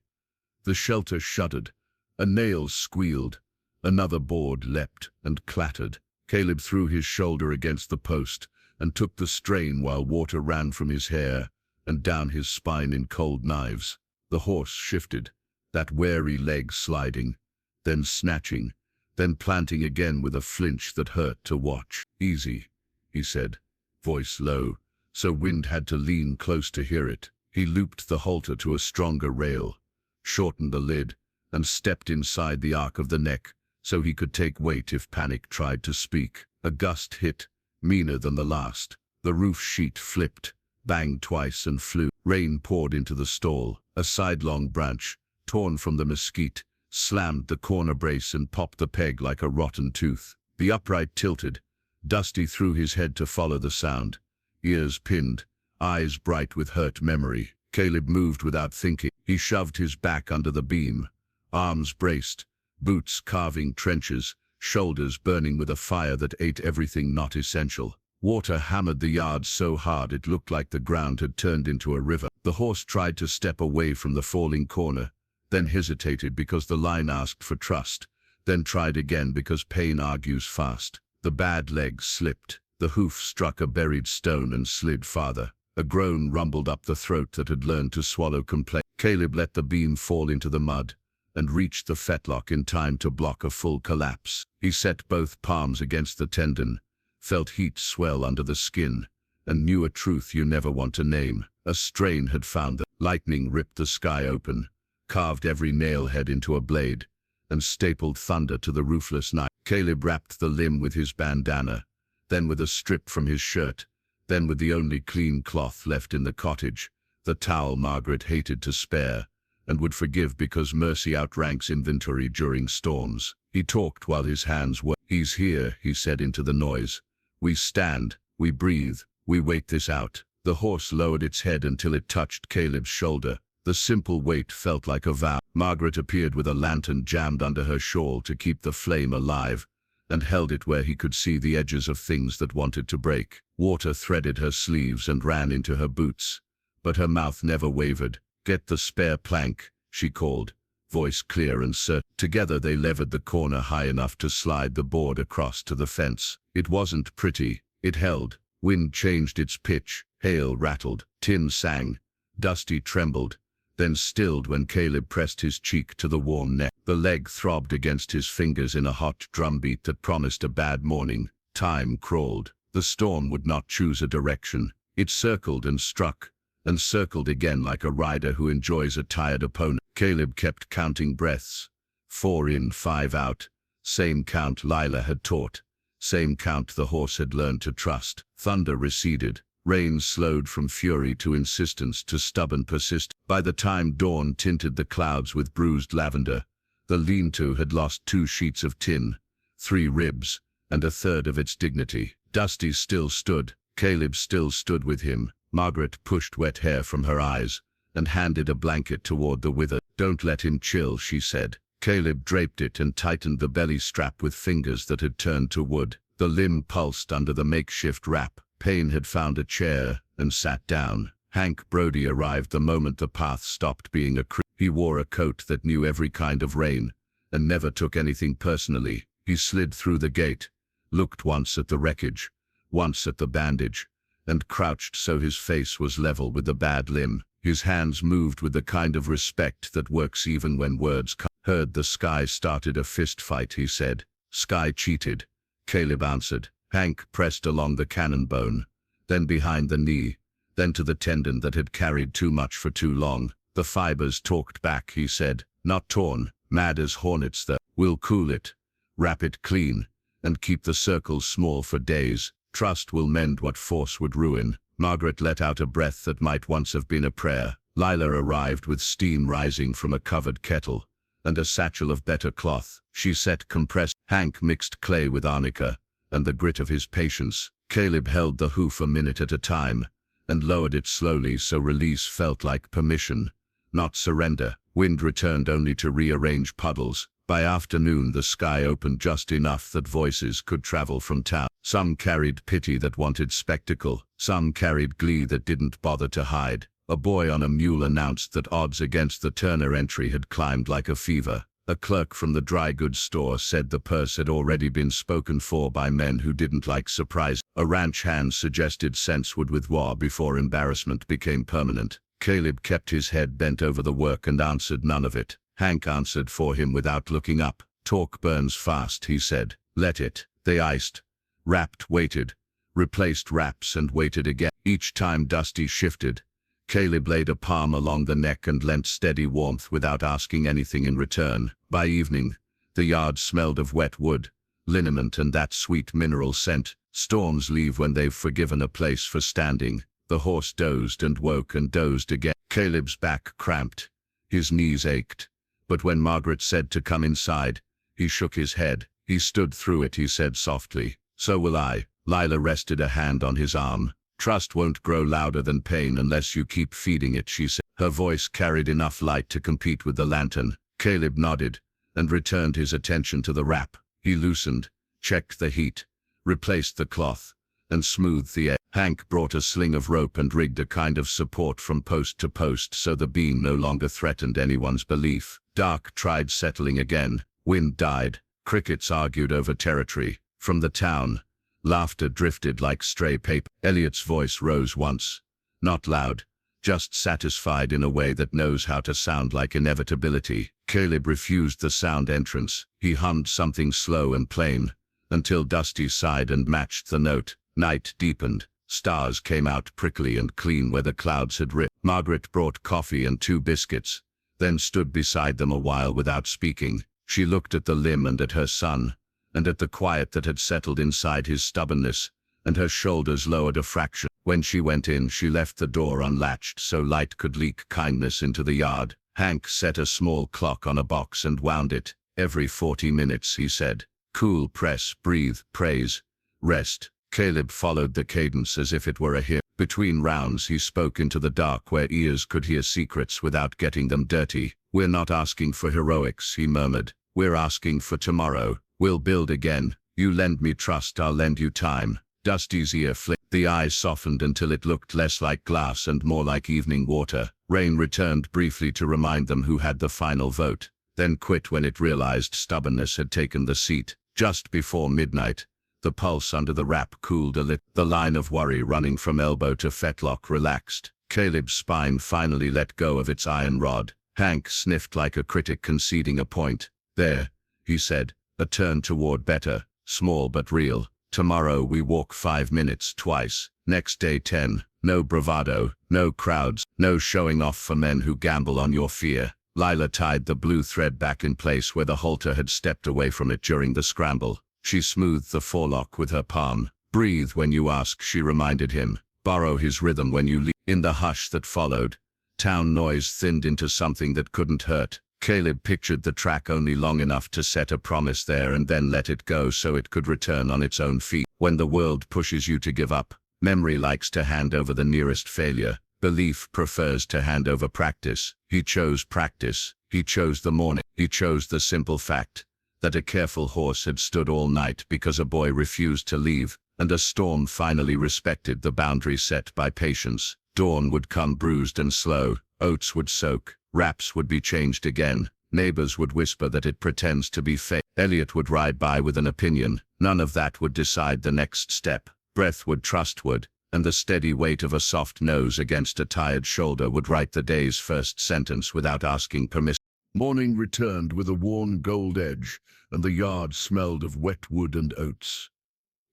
The shelter shuddered. A nail squealed. Another board leapt and clattered. Caleb threw his shoulder against the post and took the strain while water ran from his hair and down his spine in cold knives. The horse shifted, that wary leg sliding, then snatching, then planting again with a flinch that hurt to watch. "Easy," he said, voice low, so Wind had to lean close to hear it. He looped the halter to a stronger rail, shortened the lid, and stepped inside the arc of the neck so he could take weight if panic tried to speak. A gust hit, meaner than the last. The roof sheet flipped, banged twice and flew. Rain poured into the stall. A sidelong branch, torn from the mesquite, slammed the corner brace and popped the peg like a rotten tooth. The upright tilted. Dusty threw his head to follow the sound, ears pinned, eyes bright with hurt memory. Caleb moved without thinking. He shoved his back under the beam, arms braced, boots carving trenches, shoulders burning with a fire that ate everything not essential. Water hammered the yard so hard it looked like the ground had turned into a river. The horse tried to step away from the falling corner, then hesitated because the line asked for trust, then tried again because pain argues fast. The bad leg slipped. The hoof struck a buried stone and slid farther. A groan rumbled up the throat that had learned to swallow complaint. Caleb let the beam fall into the mud and reached the fetlock in time to block a full collapse. He set both palms against the tendon, felt heat swell under the skin, and knew a truth you never want to name. A strain had found them. Lightning ripped the sky open, carved every nail head into a blade, and stapled thunder to the roofless night. Caleb wrapped the limb with his bandana, then with a strip from his shirt, then with the only clean cloth left in the cottage, the towel Margaret hated to spare, and would forgive because mercy outranks inventory during storms. He talked while his hands worked. "He's here," he said into the noise. "We stand, we breathe, we wait this out." The horse lowered its head until it touched Caleb's shoulder. The simple weight felt like a vow. Margaret appeared with a lantern jammed under her shawl to keep the flame alive, and held it where he could see the edges of things that wanted to break. Water threaded her sleeves and ran into her boots, but her mouth never wavered. "Get the spare plank," she called, voice clear and certain. Together they levered the corner high enough to slide the board across to the fence. It wasn't pretty. It held. Wind changed its pitch. Hail rattled. Tin sang. Dusty trembled, then stilled when Caleb pressed his cheek to the warm neck. The leg throbbed against his fingers in a hot drumbeat that promised a bad morning. Time crawled. The storm would not choose a direction. It circled and struck, and circled again like a rider who enjoys a tired opponent. Caleb kept counting breaths. 4 in, 5 out. Same count Lila had taught. Same count the horse had learned to trust. Thunder receded. Rain slowed from fury to insistence to stubborn persistence. By the time dawn tinted the clouds with bruised lavender, the lean-to had lost 2 sheets of tin, 3 ribs, and a third of its dignity. Dusty still stood. Caleb still stood with him. Margaret pushed wet hair from her eyes and handed a blanket toward the wither. "Don't let him chill," she said. Caleb draped it and tightened the belly strap with fingers that had turned to wood. The limb pulsed under the makeshift wrap. Payne had found a chair and sat down. Hank Brody arrived the moment the path stopped being a creep. He wore a coat that knew every kind of rain and never took anything personally. He slid through the gate, looked once at the wreckage, once at the bandage, and crouched so his face was level with the bad limb. His hands moved with the kind of respect that works even when words come. "Heard the Sky started a fist fight," he said. "Sky cheated," Caleb answered. Hank pressed along the cannon bone, then behind the knee, then to the tendon that had carried too much for too long. "The fibers talked back," he said. "Not torn, mad as hornets though. We'll cool it, wrap it clean, and keep the circles small for days. Trust will mend what force would ruin." Margaret let out a breath that might once have been a prayer. Lila arrived with steam rising from a covered kettle and a satchel of better cloth. She set compressed. Hank mixed clay with arnica and the grit of his patience. Caleb held the hoof a minute at a time and lowered it slowly so release felt like permission, not surrender. Wind returned only to rearrange puddles. By afternoon the sky opened just enough that voices could travel from town. Some carried pity that wanted spectacle. Some carried glee that didn't bother to hide. A boy on a mule announced that odds against the Turner entry had climbed like a fever. A clerk from the dry goods store said the purse had already been spoken for by men who didn't like surprise. A ranch hand suggested sense would withdraw before embarrassment became permanent. Caleb kept his head bent over the work and answered none of it. Hank answered for him without looking up. "Talk burns fast," he said. "Let it." They iced, wrapped, waited, replaced wraps and waited again. Each time Dusty shifted, Caleb laid a palm along the neck and lent steady warmth without asking anything in return. By evening, the yard smelled of wet wood, liniment and that sweet mineral scent. Storms leave when they've forgiven a place for standing. The horse dozed and woke and dozed again. Caleb's back cramped. His knees ached. But when Margaret said to come inside, he shook his head. "He stood through it," he said softly. "So will I." Lila rested a hand on his arm. "Trust won't grow louder than pain unless you keep feeding it," she said. Her voice carried enough light to compete with the lantern. Caleb nodded and returned his attention to the wrap. He loosened, checked the heat, replaced the cloth, and smoothed the edge. Hank brought a sling of rope and rigged a kind of support from post to post so the beam no longer threatened anyone's belief. Dark tried settling again. Wind died. Crickets argued over territory. From the town, laughter drifted like stray paper. Elliot's voice rose once. Not loud, just satisfied in a way that knows how to sound like inevitability. Caleb refused the sound entrance. He hummed something slow and plain, until Dusty sighed and matched the note. Night deepened. Stars came out prickly and clean where the clouds had ripped. Margaret brought coffee and 2 biscuits, then stood beside them a while without speaking. She looked at the limb and at her son, and at the quiet that had settled inside his stubbornness, and her shoulders lowered a fraction. When she went in, she left the door unlatched so light could leak kindness into the yard. Hank set a small clock on a box and wound it. "Every 40 minutes, he said. "Cool, press, breathe, praise, rest." Caleb followed the cadence as if it were a hymn. Between rounds he spoke into the dark where ears could hear secrets without getting them dirty. "We're not asking for heroics," he murmured. "We're asking for tomorrow. We'll build again. You lend me trust, I'll lend you time." Dusty's ear flicked. The eyes softened until it looked less like glass and more like evening water. Rain returned briefly to remind them who had the final vote, then quit when it realized stubbornness had taken the seat. Just before midnight, the pulse under the wrap cooled a little. The line of worry running from elbow to fetlock relaxed. Caleb's spine finally let go of its iron rod. Hank sniffed like a critic conceding a point. "There," he said, a turn toward better, small but real. "Tomorrow we walk 5 minutes twice. Next day 10. No bravado, no crowds, no showing off for men who gamble on your fear. Lila tied the blue thread back in place where the halter had stepped away from it during the scramble. She smoothed the forelock with her palm. Breathe when you ask, she reminded him. Borrow his rhythm when you leave. In the hush that followed, town noise thinned into something that couldn't hurt. Caleb pictured the track only long enough to set a promise there and then let it go so it could return on its own feet. When the world pushes you to give up, memory likes to hand over the nearest failure. Belief prefers to hand over practice. He chose practice. He chose the morning. He chose the simple fact that a careful horse had stood all night because a boy refused to leave, and a storm finally respected the boundaries set by patience. Dawn would come bruised and slow. Oats would soak. Wraps would be changed again. Neighbors would whisper that it pretends to be fake. Elliot would ride by with an opinion. None of that would decide the next step. Breath would trust would, and the steady weight of a soft nose against a tired shoulder would write the day's first sentence without asking permission. Morning returned with a worn gold edge, and the yard smelled of wet wood and oats.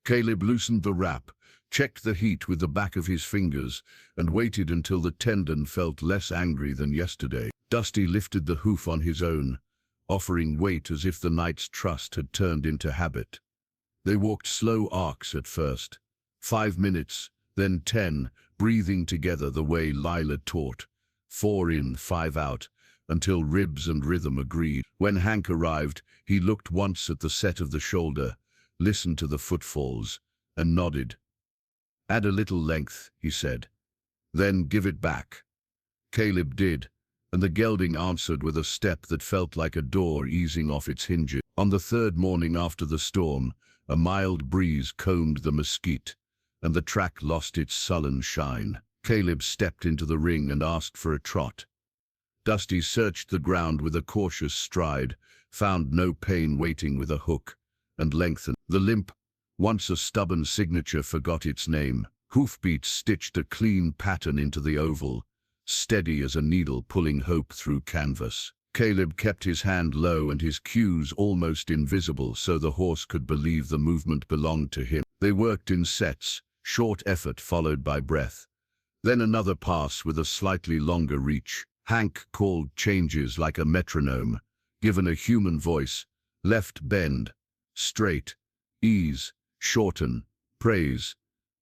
Caleb loosened the wrap, checked the heat with the back of his fingers, and waited until the tendon felt less angry than yesterday. Dusty lifted the hoof on his own, offering weight as if the night's trust had turned into habit. They walked slow arcs at first, 5 minutes, then 10, breathing together the way Lila taught, 4 in, 5 out, until ribs and rhythm agreed. When Hank arrived, he looked once at the set of the shoulder, listened to the footfalls, and nodded. Add a little length, he said. Then give it back. Caleb did, and the gelding answered with a step that felt like a door easing off its hinges. On the third morning after the storm, a mild breeze combed the mesquite, and the track lost its sullen shine. Caleb stepped into the ring and asked for a trot. Dusty searched the ground with a cautious stride, found no pain waiting with a hook, and lengthened. The limp, once a stubborn signature, forgot its name. Hoofbeats stitched a clean pattern into the oval, steady as a needle pulling hope through canvas. Caleb kept his hand low and his cues almost invisible so the horse could believe the movement belonged to him. They worked in sets, short effort followed by breath. Then another pass with a slightly longer reach. Hank called changes like a metronome, given a human voice. Left bend, straight, ease, shorten, praise.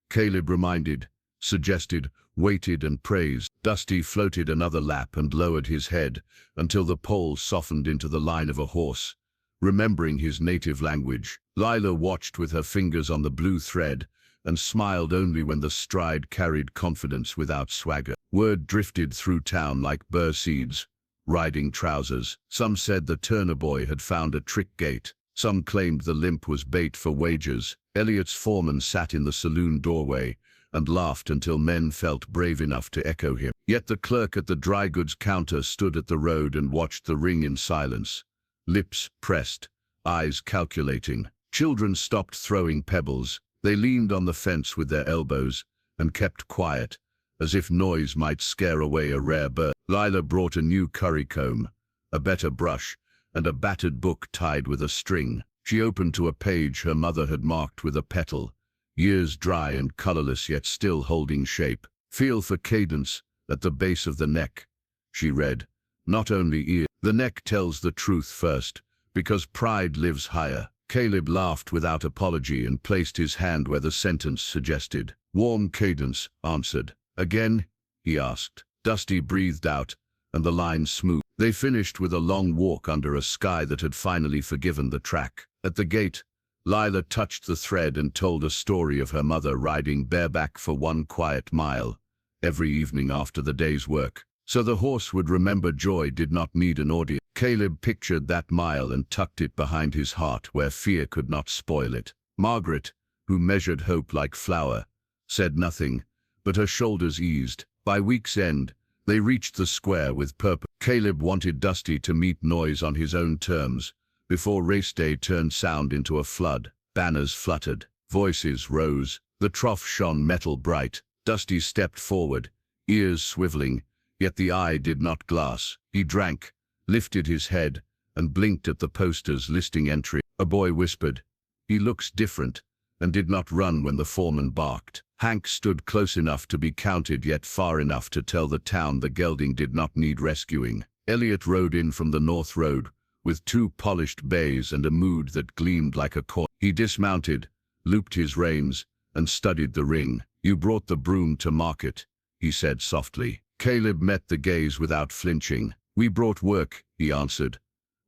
Caleb reminded, suggested, waited and praised. Dusty floated another lap and lowered his head until the pole softened into the line of a horse, remembering his native language. Lila watched with her fingers on the blue thread and smiled only when the stride carried confidence without swagger. Word drifted through town like burr seeds, riding trousers. Some said the Turner boy had found a trick gate. Some claimed the limp was bait for wagers. Elliot's foreman sat in the saloon doorway and laughed until men felt brave enough to echo him. Yet the clerk at the dry goods counter stood at the road and watched the ring in silence, lips pressed, eyes calculating. Children stopped throwing pebbles. They leaned on the fence with their elbows and kept quiet, as if noise might scare away a rare bird. Lila brought a new curry comb, a better brush, and a battered book tied with a string. She opened to a page her mother had marked with a petal, years dry and colorless yet still holding shape. Feel for cadence at the base of the neck, she read, not only ear. The neck tells the truth first, because pride lives higher. Caleb laughed without apology and placed his hand where the sentence suggested. Warm cadence, answered. Again, he asked. Dusty breathed out, and the line smoothed. They finished with a long walk under a sky that had finally forgiven the track. At the gate, Lila touched the thread and told a story of her mother riding bareback for 1 quiet mile every evening after the day's work. So the horse would remember joy did not need an audience. Caleb pictured that mile and tucked it behind his heart where fear could not spoil it. Margaret, who measured hope like flour, said nothing, but her shoulders eased. By week's end, they reached the square with purpose. Caleb wanted Dusty to meet noise on his own terms, before race day turned sound into a flood. Banners fluttered, voices rose, the trough shone metal bright. Dusty stepped forward, ears swiveling, yet the eye did not glass. He drank, lifted his head, and blinked at the posters listing entry. A boy whispered, "He looks different," and did not run when the foreman barked. Hank stood close enough to be counted yet far enough to tell the town the gelding did not need rescuing. Elliot rode in from the North Road with 2 polished bays and a mood that gleamed like a coin. He dismounted, looped his reins, and studied the ring. "You brought the broom to market," he said softly. Caleb met the gaze without flinching. "We brought work," he answered.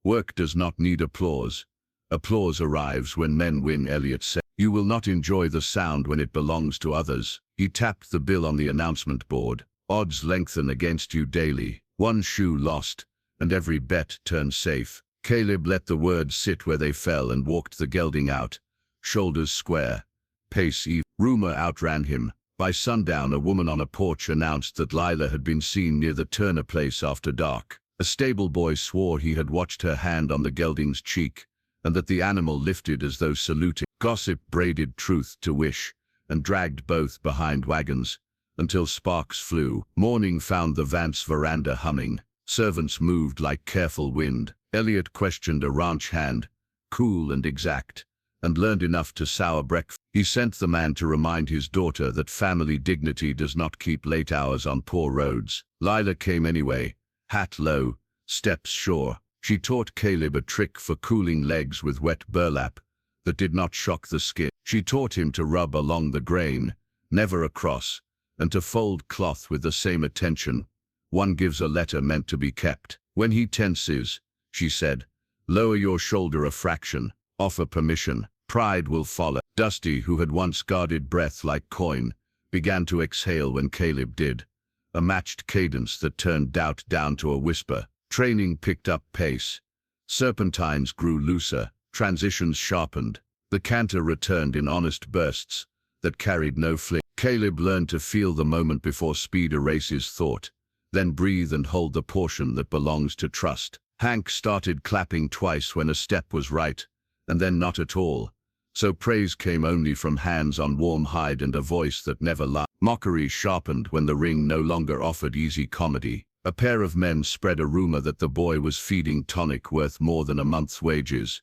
"Work does not need applause. Applause arrives when men win," Elliot said. "You will not enjoy the sound when it belongs to others." He tapped the bill on the announcement board. "Odds lengthen against you daily. 1 shoe lost, and every bet turned safe." Caleb let the words sit where they fell and walked the gelding out, shoulders square, pace even. Rumor outran him. By sundown, a woman on a porch announced that Lila had been seen near the Turner place after dark. A stable boy swore he had watched her hand on the gelding's cheek, and that the animal lifted as though saluting. Gossip braided truth to wish, and dragged both behind wagons, until sparks flew. Morning found the Vance veranda humming. Servants moved like careful wind. Elliot questioned a ranch hand, cool and exact, and learned enough to sour breakfast. He sent the man to remind his daughter that family dignity does not keep late hours on poor roads. Lila came anyway, hat low, steps sure. She taught Caleb a trick for cooling legs with wet burlap that did not shock the skin. She taught him to rub along the grain, never across, and to fold cloth with the same attention. One gives a letter meant to be kept. "When he tenses," she said, "lower your shoulder a fraction, offer permission. Pride will follow." Dusty, who had once guarded breath like coin, began to exhale when Caleb did, a matched cadence that turned doubt down to a whisper. Training picked up pace. Serpentines grew looser, transitions sharpened. The canter returned in honest bursts that carried no flick. Caleb learned to feel the moment before speed erases thought, then breathe and hold the portion that belongs to trust. Hank started clapping twice when a step was right, and then not at all. So praise came only from hands on warm hide and a voice that never lied. Mockery sharpened when the ring no longer offered easy comedy. A pair of men spread a rumor that the boy was feeding tonic worth more than a month's wages.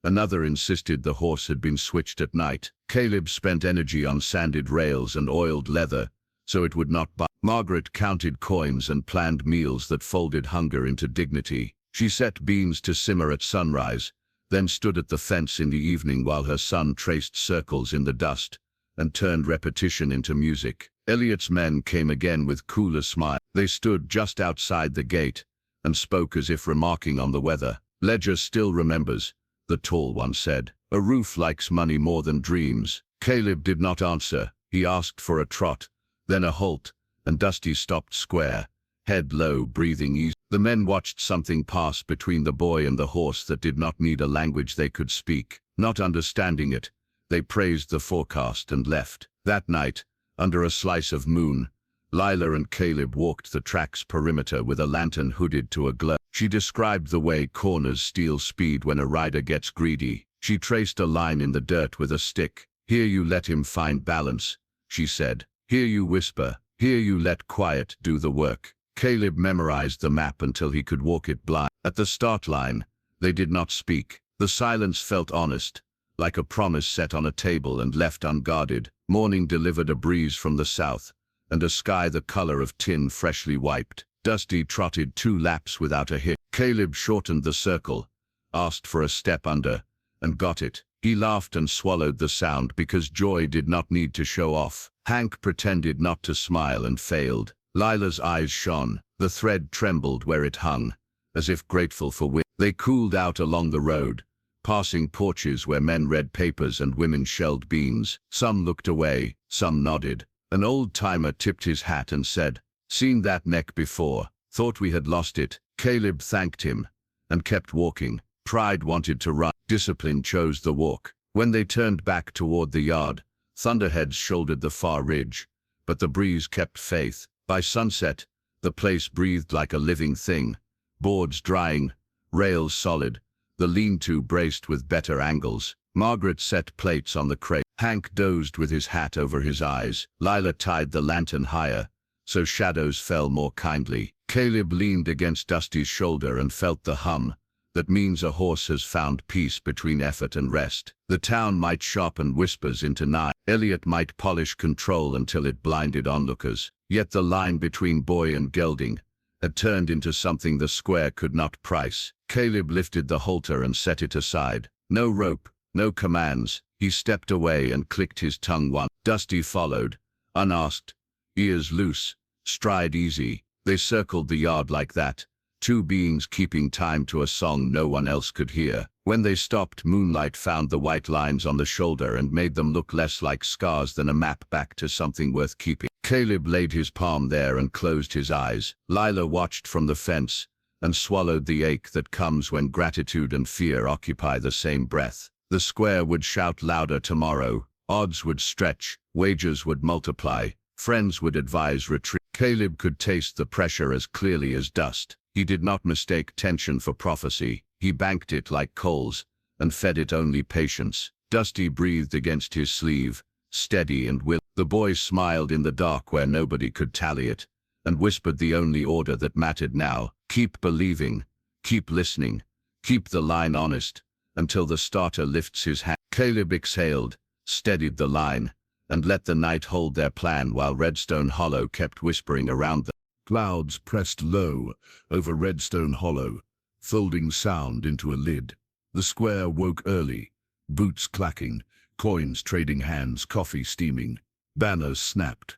Another insisted the horse had been switched at night. Caleb spent energy on sanded rails and oiled leather, so it would not bite. Margaret counted coins and planned meals that folded hunger into dignity. She set beans to simmer at sunrise, then stood at the fence in the evening while her son traced circles in the dust and turned repetition into music. Elliot's men came again with cooler smiles. They stood just outside the gate and spoke as if remarking on the weather. "Ledger still remembers," the tall one said. "A roof likes money more than dreams." Caleb did not answer. He asked for a trot, then a halt, and Dusty stopped square, head low, breathing easy. The men watched something pass between the boy and the horse that did not need a language they could speak. Not understanding it, they praised the forecast and left. That night, under a slice of moon, Lila and Caleb walked the track's perimeter with a lantern hooded to a glow. She described the way corners steal speed when a rider gets greedy. She traced a line in the dirt with a stick. "Here you let him find balance," she said. "Here you whisper. Here you let quiet do the work." Caleb memorized the map until he could walk it blind. At the start line, they did not speak. The silence felt honest, like a promise set on a table and left unguarded. Morning delivered a breeze from the south, and a sky the color of tin freshly wiped. Dusty trotted 2 laps without a hit. Caleb shortened the circle, asked for a step under, and got it. He laughed and swallowed the sound because joy did not need to show off. Hank pretended not to smile and failed. Lila's eyes shone. The thread trembled where it hung, as if grateful for wind. They cooled out along the road, passing porches where men read papers and women shelled beans. Some looked away, some nodded. An old-timer tipped his hat and said, "Seen that neck before. Thought we had lost it." Caleb thanked him and kept walking. Pride wanted to run. Discipline chose the walk. When they turned back toward the yard, thunderheads shouldered the far ridge, but the breeze kept faith. By sunset, the place breathed like a living thing. Boards drying, rails solid, the lean-to braced with better angles. Margaret set plates on the crate. Hank dozed with his hat over his eyes. Lila tied the lantern higher, so shadows fell more kindly. Caleb leaned against Dusty's shoulder and felt the hum. That means a horse has found peace between effort and rest. The town might sharpen whispers into night. Elliot might polish control until it blinded onlookers. Yet the line between boy and gelding had turned into something the square could not price. Caleb lifted the halter and set it aside. No rope, no commands. He stepped away and clicked his tongue once. Dusty followed, unasked, ears loose, stride easy. They circled the yard like that, two beings keeping time to a song no one else could hear. When they stopped, moonlight found the white lines on the shoulder and made them look less like scars than a map back to something worth keeping. Caleb laid his palm there and closed his eyes. Lila watched from the fence and swallowed the ache that comes when gratitude and fear occupy the same breath. The square would shout louder tomorrow. Odds would stretch, wagers would multiply, friends would advise retreat. Caleb could taste the pressure as clearly as dust. He did not mistake tension for prophecy. He banked it like coals and fed it only patience. Dusty breathed against his sleeve, steady and willing. The boy smiled in the dark where nobody could tally it, and whispered the only order that mattered now. Keep believing, keep listening, keep the line honest, until the starter lifts his hand. Caleb exhaled, steadied the line, and let the night hold their plan while Redstone Hollow kept whispering around them. Clouds pressed low over Redstone Hollow, folding sound into a lid. The square woke early, boots clacking, coins trading hands, coffee steaming. Banners snapped.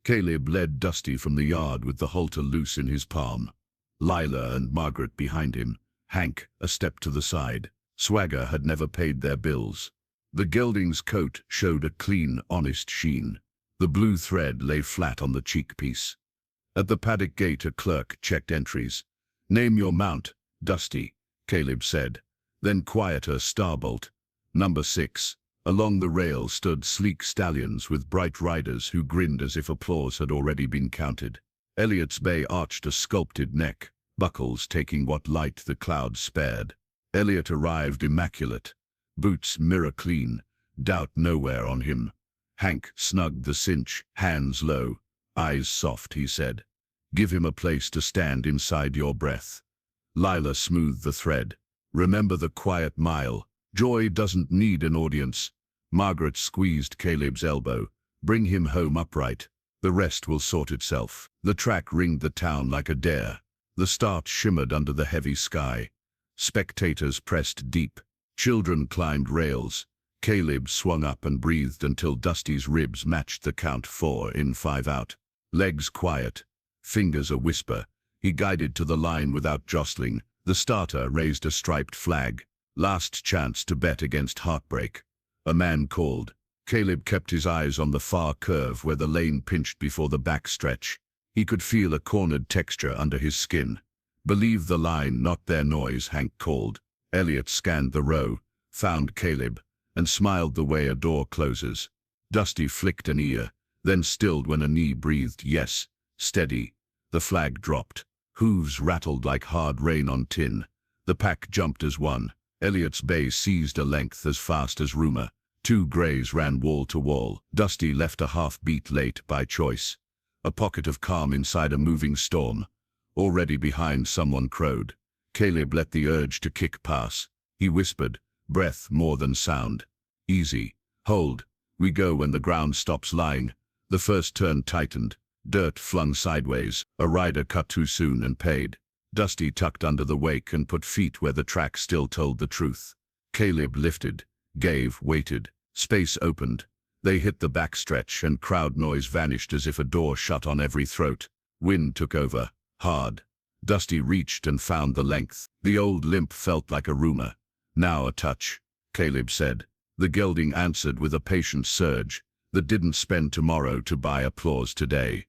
Caleb led Dusty from the yard with the halter loose in his palm. Lila and Margaret behind him, Hank a step to the side. Swagger had never paid their bills. The gelding's coat showed a clean, honest sheen. The blue thread lay flat on the cheekpiece. At the paddock gate a clerk checked entries. "Name your mount, Dusty," Caleb said. Then quieter, Starbolt. "Number 6. Along the rail stood sleek stallions with bright riders who grinned as if applause had already been counted. Elliot's bay arched a sculpted neck, buckles taking what light the clouds spared. Elliot arrived immaculate, boots mirror clean, doubt nowhere on him. Hank snugged the cinch, hands low, eyes soft, he said. "Give him a place to stand inside your breath." Lila smoothed the thread. "Remember the quiet mile. Joy doesn't need an audience." Margaret squeezed Caleb's elbow. "Bring him home upright. The rest will sort itself." The track ringed the town like a dare. The start shimmered under the heavy sky. Spectators pressed deep. Children climbed rails. Caleb swung up and breathed until Dusty's ribs matched the count, 4 in, 5 out. Legs quiet, fingers a whisper. He guided to the line without jostling. The starter raised a striped flag. Last chance to bet against heartbreak. A man called. Caleb kept his eyes on the far curve where the lane pinched before the backstretch. He could feel a cornered texture under his skin. "Believe the line, not their noise," Hank called. Elliot scanned the row, found Caleb, and smiled the way a door closes. Dusty flicked an ear, then stilled when a knee breathed yes, steady. The flag dropped. Hooves rattled like hard rain on tin. The pack jumped as one. Elliot's bay seized a length as fast as rumor. 2 grays ran wall to wall. Dusty left a half-beat late by choice. A pocket of calm inside a moving storm. Already behind, someone crowed. Caleb let the urge to kick pass. He whispered, breath more than sound. "Easy. Hold. We go when the ground stops lying." The first turn tightened. Dirt flung sideways. A rider cut too soon and paid. Dusty tucked under the wake and put feet where the track still told the truth. Caleb lifted, gave, waited. Space opened. They hit the backstretch and crowd noise vanished as if a door shut on every throat. Wind took over, hard. Dusty reached and found the length. The old limp felt like a rumor. "Now a touch," Caleb said. The gelding answered with a patient surge that didn't spend tomorrow to buy applause today.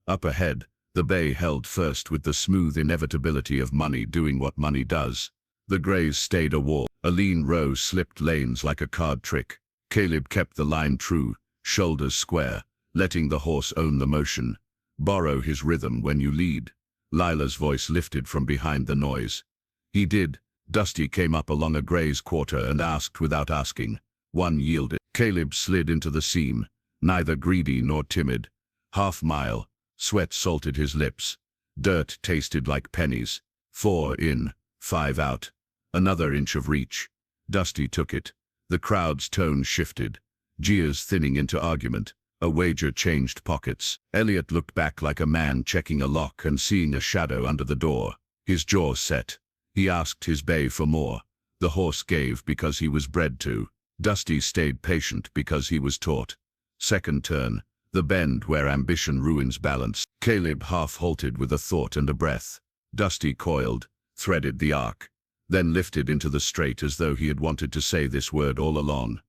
Up ahead, the bay held first with the smooth inevitability of money doing what money does. The grays stayed a wall. A lean row slipped lanes like a card trick. Caleb kept the line true, shoulders square, letting the horse own the motion. "Borrow his rhythm when you lead." Lila's voice lifted from behind the noise. He did. Dusty came up along a gray's quarter and asked without asking. One yielded. Caleb slid into the seam, neither greedy nor timid. Half mile. Sweat salted his lips. Dirt tasted like pennies. 4 in, 5 out. Another inch of reach. Dusty took it. The crowd's tone shifted. jeers thinning into argument. A wager changed pockets. Elliot looked back like a man checking a lock and seeing a shadow under the door. His jaw set. He asked his bay for more. The horse gave because he was bred to. Dusty stayed patient because he was taught. Second turn. The bend where ambition ruins balance. Caleb half-halted with a thought and a breath. Dusty coiled, threaded the arc, then lifted into the straight as though he had wanted to say this word all along.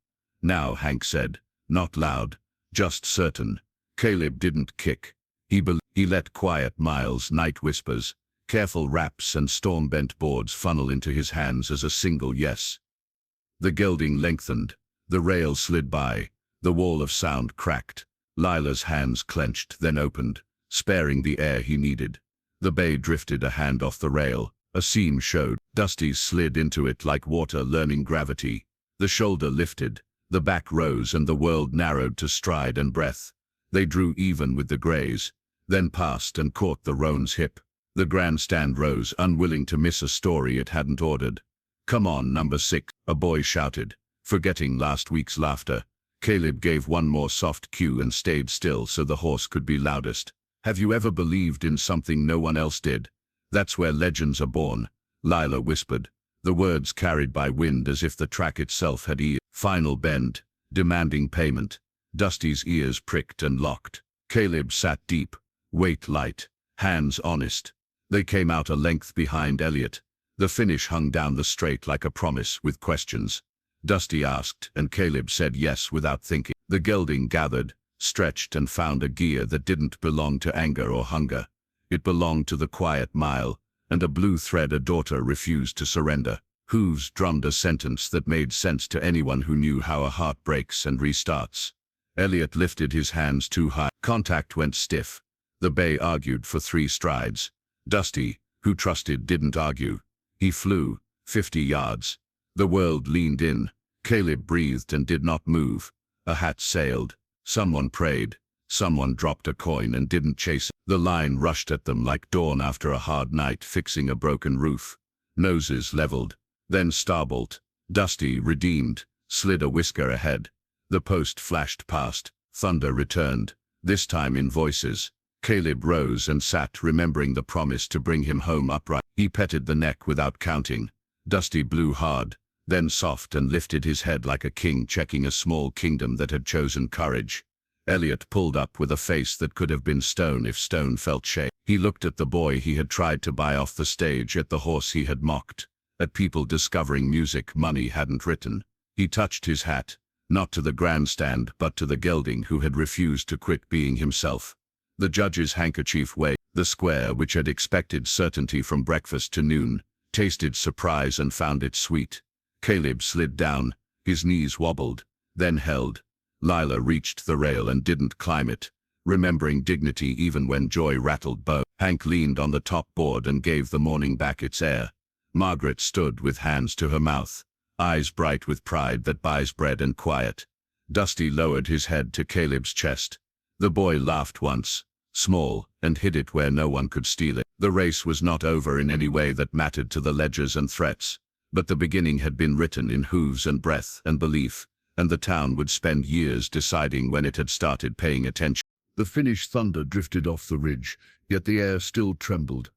Now, Hank said, not loud, just certain. Caleb didn't kick. He let quiet miles, night whispers, careful raps and storm-bent boards funnel into his hands as a single yes. The gelding lengthened. The rail slid by. The wall of sound cracked. Lila's hands clenched, then opened, sparing the air he needed. The bay drifted a hand off the rail. A seam showed. Dusty slid into it like water learning gravity. The shoulder lifted. The back rose and the world narrowed to stride and breath. They drew even with the grays, then passed and caught the roan's hip. The grandstand rose, unwilling to miss a story it hadn't ordered. Come on, number 6, a boy shouted, forgetting last week's laughter. Caleb gave one more soft cue and stayed still so the horse could be loudest. Have you ever believed in something no one else did? That's where legends are born, Lila whispered, the words carried by wind as if the track itself had ears. Final bend, demanding payment. Dusty's ears pricked and locked. Caleb sat deep, weight light, hands honest. They came out a length behind Elliot. The finish hung down the straight like a promise with questions. Dusty asked, and Caleb said yes without thinking. The gelding gathered, stretched and found a gear that didn't belong to anger or hunger. It belonged to the quiet mile, and a blue thread a daughter refused to surrender. Hooves drummed a sentence that made sense to anyone who knew how a heart breaks and restarts. Elliot lifted his hands too high. Contact went stiff. The bay argued for 3 strides. Dusty, who trusted, didn't argue. He flew, 50 yards. The world leaned in. Caleb breathed and did not move. A hat sailed. Someone prayed. Someone dropped a coin and didn't chase it. The line rushed at them like dawn after a hard night fixing a broken roof. Noses leveled. Then Starbolt, Dusty redeemed, slid a whisker ahead. The post flashed past. Thunder returned, this time in voices. Caleb rose and sat, remembering the promise to bring him home upright. He petted the neck without counting. Dusty blew hard, then soft and lifted his head like a king checking a small kingdom that had chosen courage. Elliot pulled up with a face that could have been stone if stone felt shame. He looked at the boy he had tried to buy off the stage, at the horse he had mocked, at people discovering music money hadn't written. He touched his hat, not to the grandstand but to the gelding who had refused to quit being himself. The judge's handkerchief waved. The square, which had expected certainty from breakfast to noon, tasted surprise and found it sweet. Caleb slid down, his knees wobbled, then held. Lila reached the rail and didn't climb it, remembering dignity even when joy rattled bow. Hank leaned on the top board and gave the morning back its air. Margaret stood with hands to her mouth, eyes bright with pride that buys bread and quiet. Dusty lowered his head to Caleb's chest. The boy laughed once, small, and hid it where no one could steal it. The race was not over in any way that mattered to the ledgers and threats, but the beginning had been written in hooves and breath and belief, and the town would spend years deciding when it had started paying attention. The Finnish thunder drifted off the ridge, yet the air still trembled.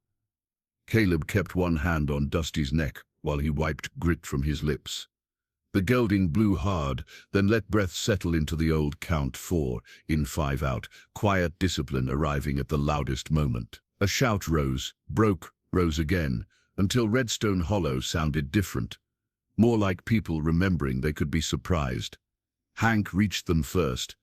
Caleb kept one hand on Dusty's neck while he wiped grit from his lips. The gelding blew hard, then let breath settle into the old count 4 in 5 out, quiet discipline arriving at the loudest moment. A shout rose, broke, rose again, until Redstone Hollow sounded different, more like people remembering they could be surprised. Hank reached them first.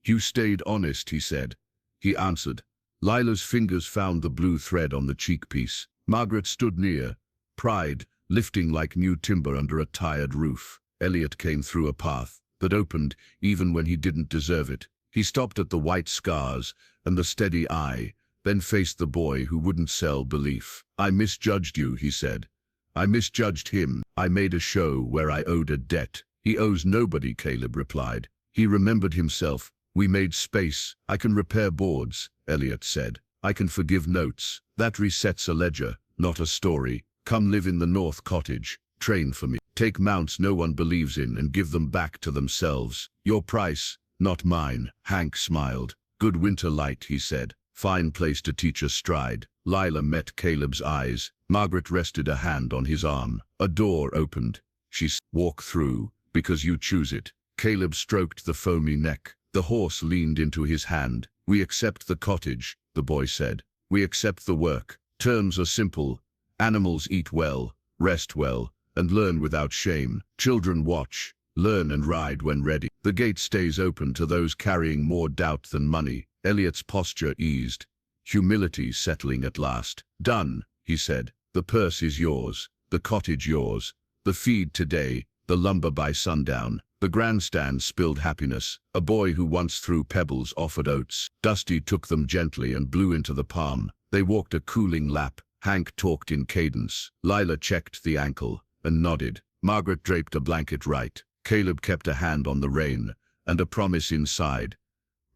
"You stayed honest," he said. He answered. Lila's fingers found the blue thread on the cheekpiece. Margaret stood near, pride lifting like new timber under a tired roof. Elliot came through a path that opened even when he didn't deserve it. He stopped at the white scars and the steady eye, then faced the boy who wouldn't sell belief. "I misjudged you," he said. "I misjudged him. I made a show where I owed a debt." "He owes nobody," Caleb replied. He remembered himself. "We made space. I can repair boards," Elliot said. "I can forgive notes. That resets a ledger, not a story. Come live in the North Cottage. train for me. Take mounts no one believes in and give them back to themselves. Your price, not mine. Hank smiled. Good winter light, he said. Fine place to teach a stride. Lila met Caleb's eyes. Margaret rested a hand on his arm. A door opened. She said, walk through, because you choose it. Caleb stroked the foamy neck. The horse leaned into his hand. We accept the cottage, the boy said. We accept the work. Terms are simple. Animals eat well, rest well, and learn without shame. Children watch, learn and ride when ready. The gate stays open to those carrying more doubt than money. Elliot's posture eased, humility settling at last. Done, he said. The purse is yours, the cottage yours, the feed today, the lumber by sundown. The grandstand spilled happiness. A boy who once threw pebbles offered oats. Dusty took them gently and blew into the palm. They walked a cooling lap. Hank talked in cadence. Lila checked the ankle and nodded. Margaret draped a blanket right. Caleb kept a hand on the rein and a promise inside.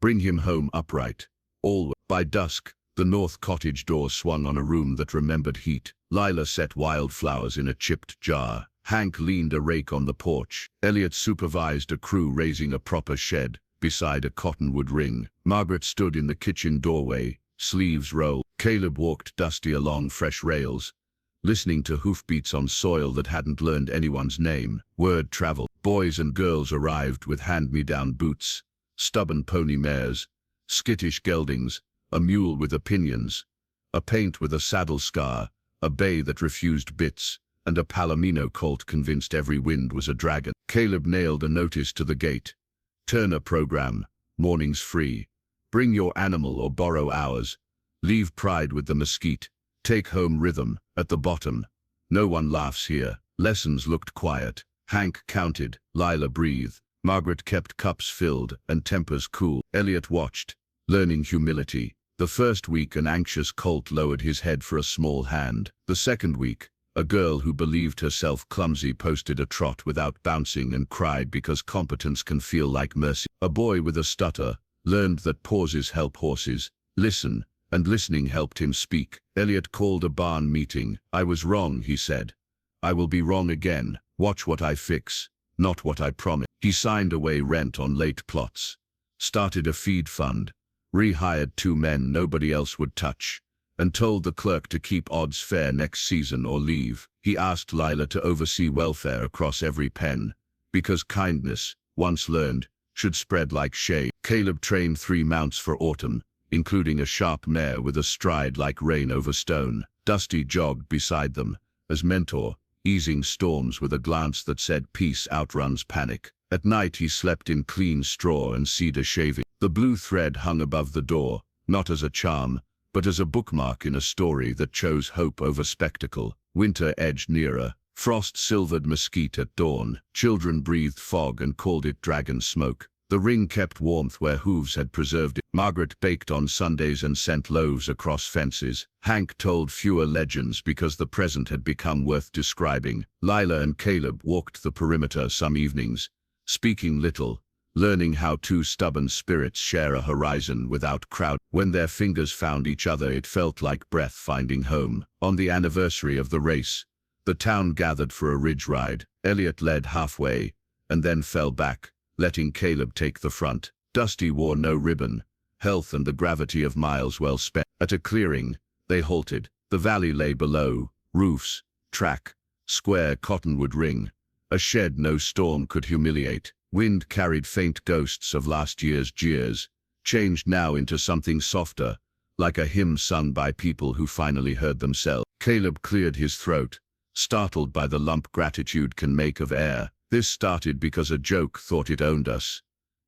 Bring him home upright. All. By dusk, the north cottage door swung on a room that remembered heat. Lila set wildflowers in a chipped jar. Hank leaned a rake on the porch. Elliot supervised a crew raising a proper shed beside a cottonwood ring. Margaret stood in the kitchen doorway, sleeves rolled. Caleb walked Dusty along fresh rails, listening to hoofbeats on soil that hadn't learned anyone's name. Word traveled. Boys and girls arrived with hand-me-down boots, stubborn pony mares, skittish geldings, a mule with opinions, a paint with a saddle scar, a bay that refused bits, and a Palomino colt convinced every wind was a dragon. Caleb nailed a notice to the gate. Turner program, mornings free. Bring your animal or borrow ours. Leave pride with the mesquite. Take home rhythm. At the bottom. No one laughs here. Lessons looked quiet. Hank counted. Lila breathed. Margaret kept cups filled and tempers cool. Elliot watched, learning humility. The first week an anxious colt lowered his head for a small hand. The second week, a girl who believed herself clumsy posted a trot without bouncing and cried because competence can feel like mercy. A boy with a stutter learned that pauses help horses. Listen, and listening helped him speak. Elliot called a barn meeting. I was wrong, he said. I will be wrong again. Watch what I fix, not what I promise. He signed away rent on late plots, started a feed fund, rehired 2 men nobody else would touch, and told the clerk to keep odds fair next season or leave. He asked Lila to oversee welfare across every pen, because kindness, once learned, should spread like shade. Caleb trained 3 mounts for autumn, including a sharp mare with a stride like rain over stone. Dusty jogged beside them, as mentor, easing storms with a glance that said peace outruns panic. At night he slept in clean straw and cedar shaving. The blue thread hung above the door, not as a charm, but as a bookmark in a story that chose hope over spectacle. Winter edged nearer. Frost silvered mesquite at dawn. Children breathed fog and called it dragon smoke. The ring kept warmth where hooves had preserved it. Margaret baked on Sundays and sent loaves across fences. Hank told fewer legends because the present had become worth describing. Lila and Caleb walked the perimeter some evenings, speaking little, learning how 2 stubborn spirits share a horizon without crowd. When their fingers found each other, it felt like breath finding home. On the anniversary of the race, the town gathered for a ridge ride. Elliot led halfway, and then fell back, letting Caleb take the front. Dusty wore no ribbon, health and the gravity of miles well spent. At a clearing, they halted. The valley lay below, roofs, track, square cottonwood ring, a shed no storm could humiliate. Wind carried faint ghosts of last year's jeers, changed now into something softer, like a hymn sung by people who finally heard themselves. Caleb cleared his throat, startled by the lump gratitude can make of air. This started because a joke thought it owned us.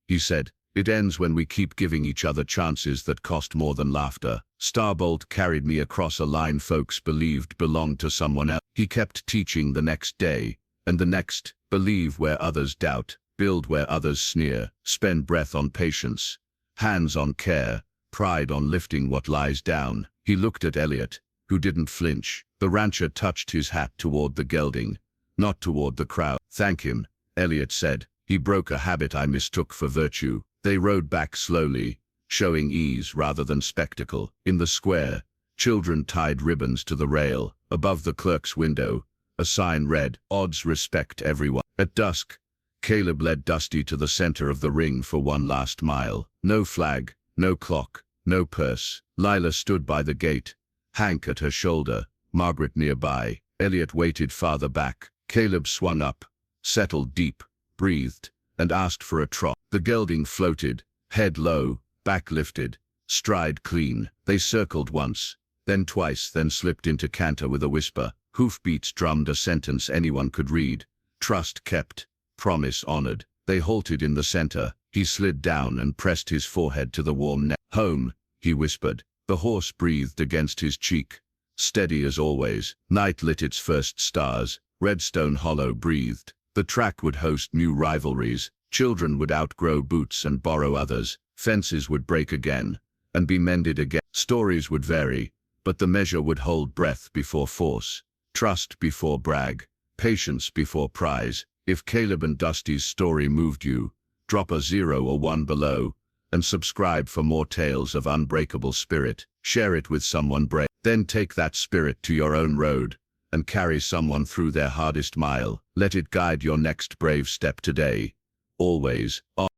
He said, it ends when we keep giving each other chances that cost more than laughter. Starbolt carried me across a line folks believed belonged to someone else. He kept teaching the next day, and the next. Believe where others doubt, build where others sneer, spend breath on patience, hands on care, pride on lifting what lies down. He looked at Elliot, who didn't flinch. The rancher touched his hat toward the gelding, not toward the crowd. Thank him, Elliot said. He broke a habit I mistook for virtue. They rode back slowly, showing ease rather than spectacle. In the square, children tied ribbons to the rail. Above the clerk's window, A sign read, "Odds respect everyone." At dusk, Caleb led Dusty to the center of the ring for one last mile. No flag, no clock, no purse. Lila stood by the gate, Hank at her shoulder, Margaret nearby. Elliot waited farther back. Caleb swung up, settled deep, breathed, and asked for a trot. The gelding floated, head low, back lifted, stride clean. They circled once, then twice, then slipped into canter with a whisper. Hoofbeats drummed a sentence anyone could read. Trust kept, promise honored. They halted in the center. He slid down and pressed his forehead to the warm neck. "Home," he whispered. The horse breathed against his cheek, steady as always. Night lit its first stars. Redstone Hollow breathed. The track would host new rivalries. Children would outgrow boots and borrow others. Fences would break again and be mended again. Stories would vary, but the measure would hold breath before force, trust before brag, patience before prize. If Caleb and Dusty's story moved you, drop a 0 or 1 below and subscribe for more tales of unbreakable spirit. Share it with someone brave. Then take that spirit to your own road and carry someone through their hardest mile. Let it guide your next brave step today. Always.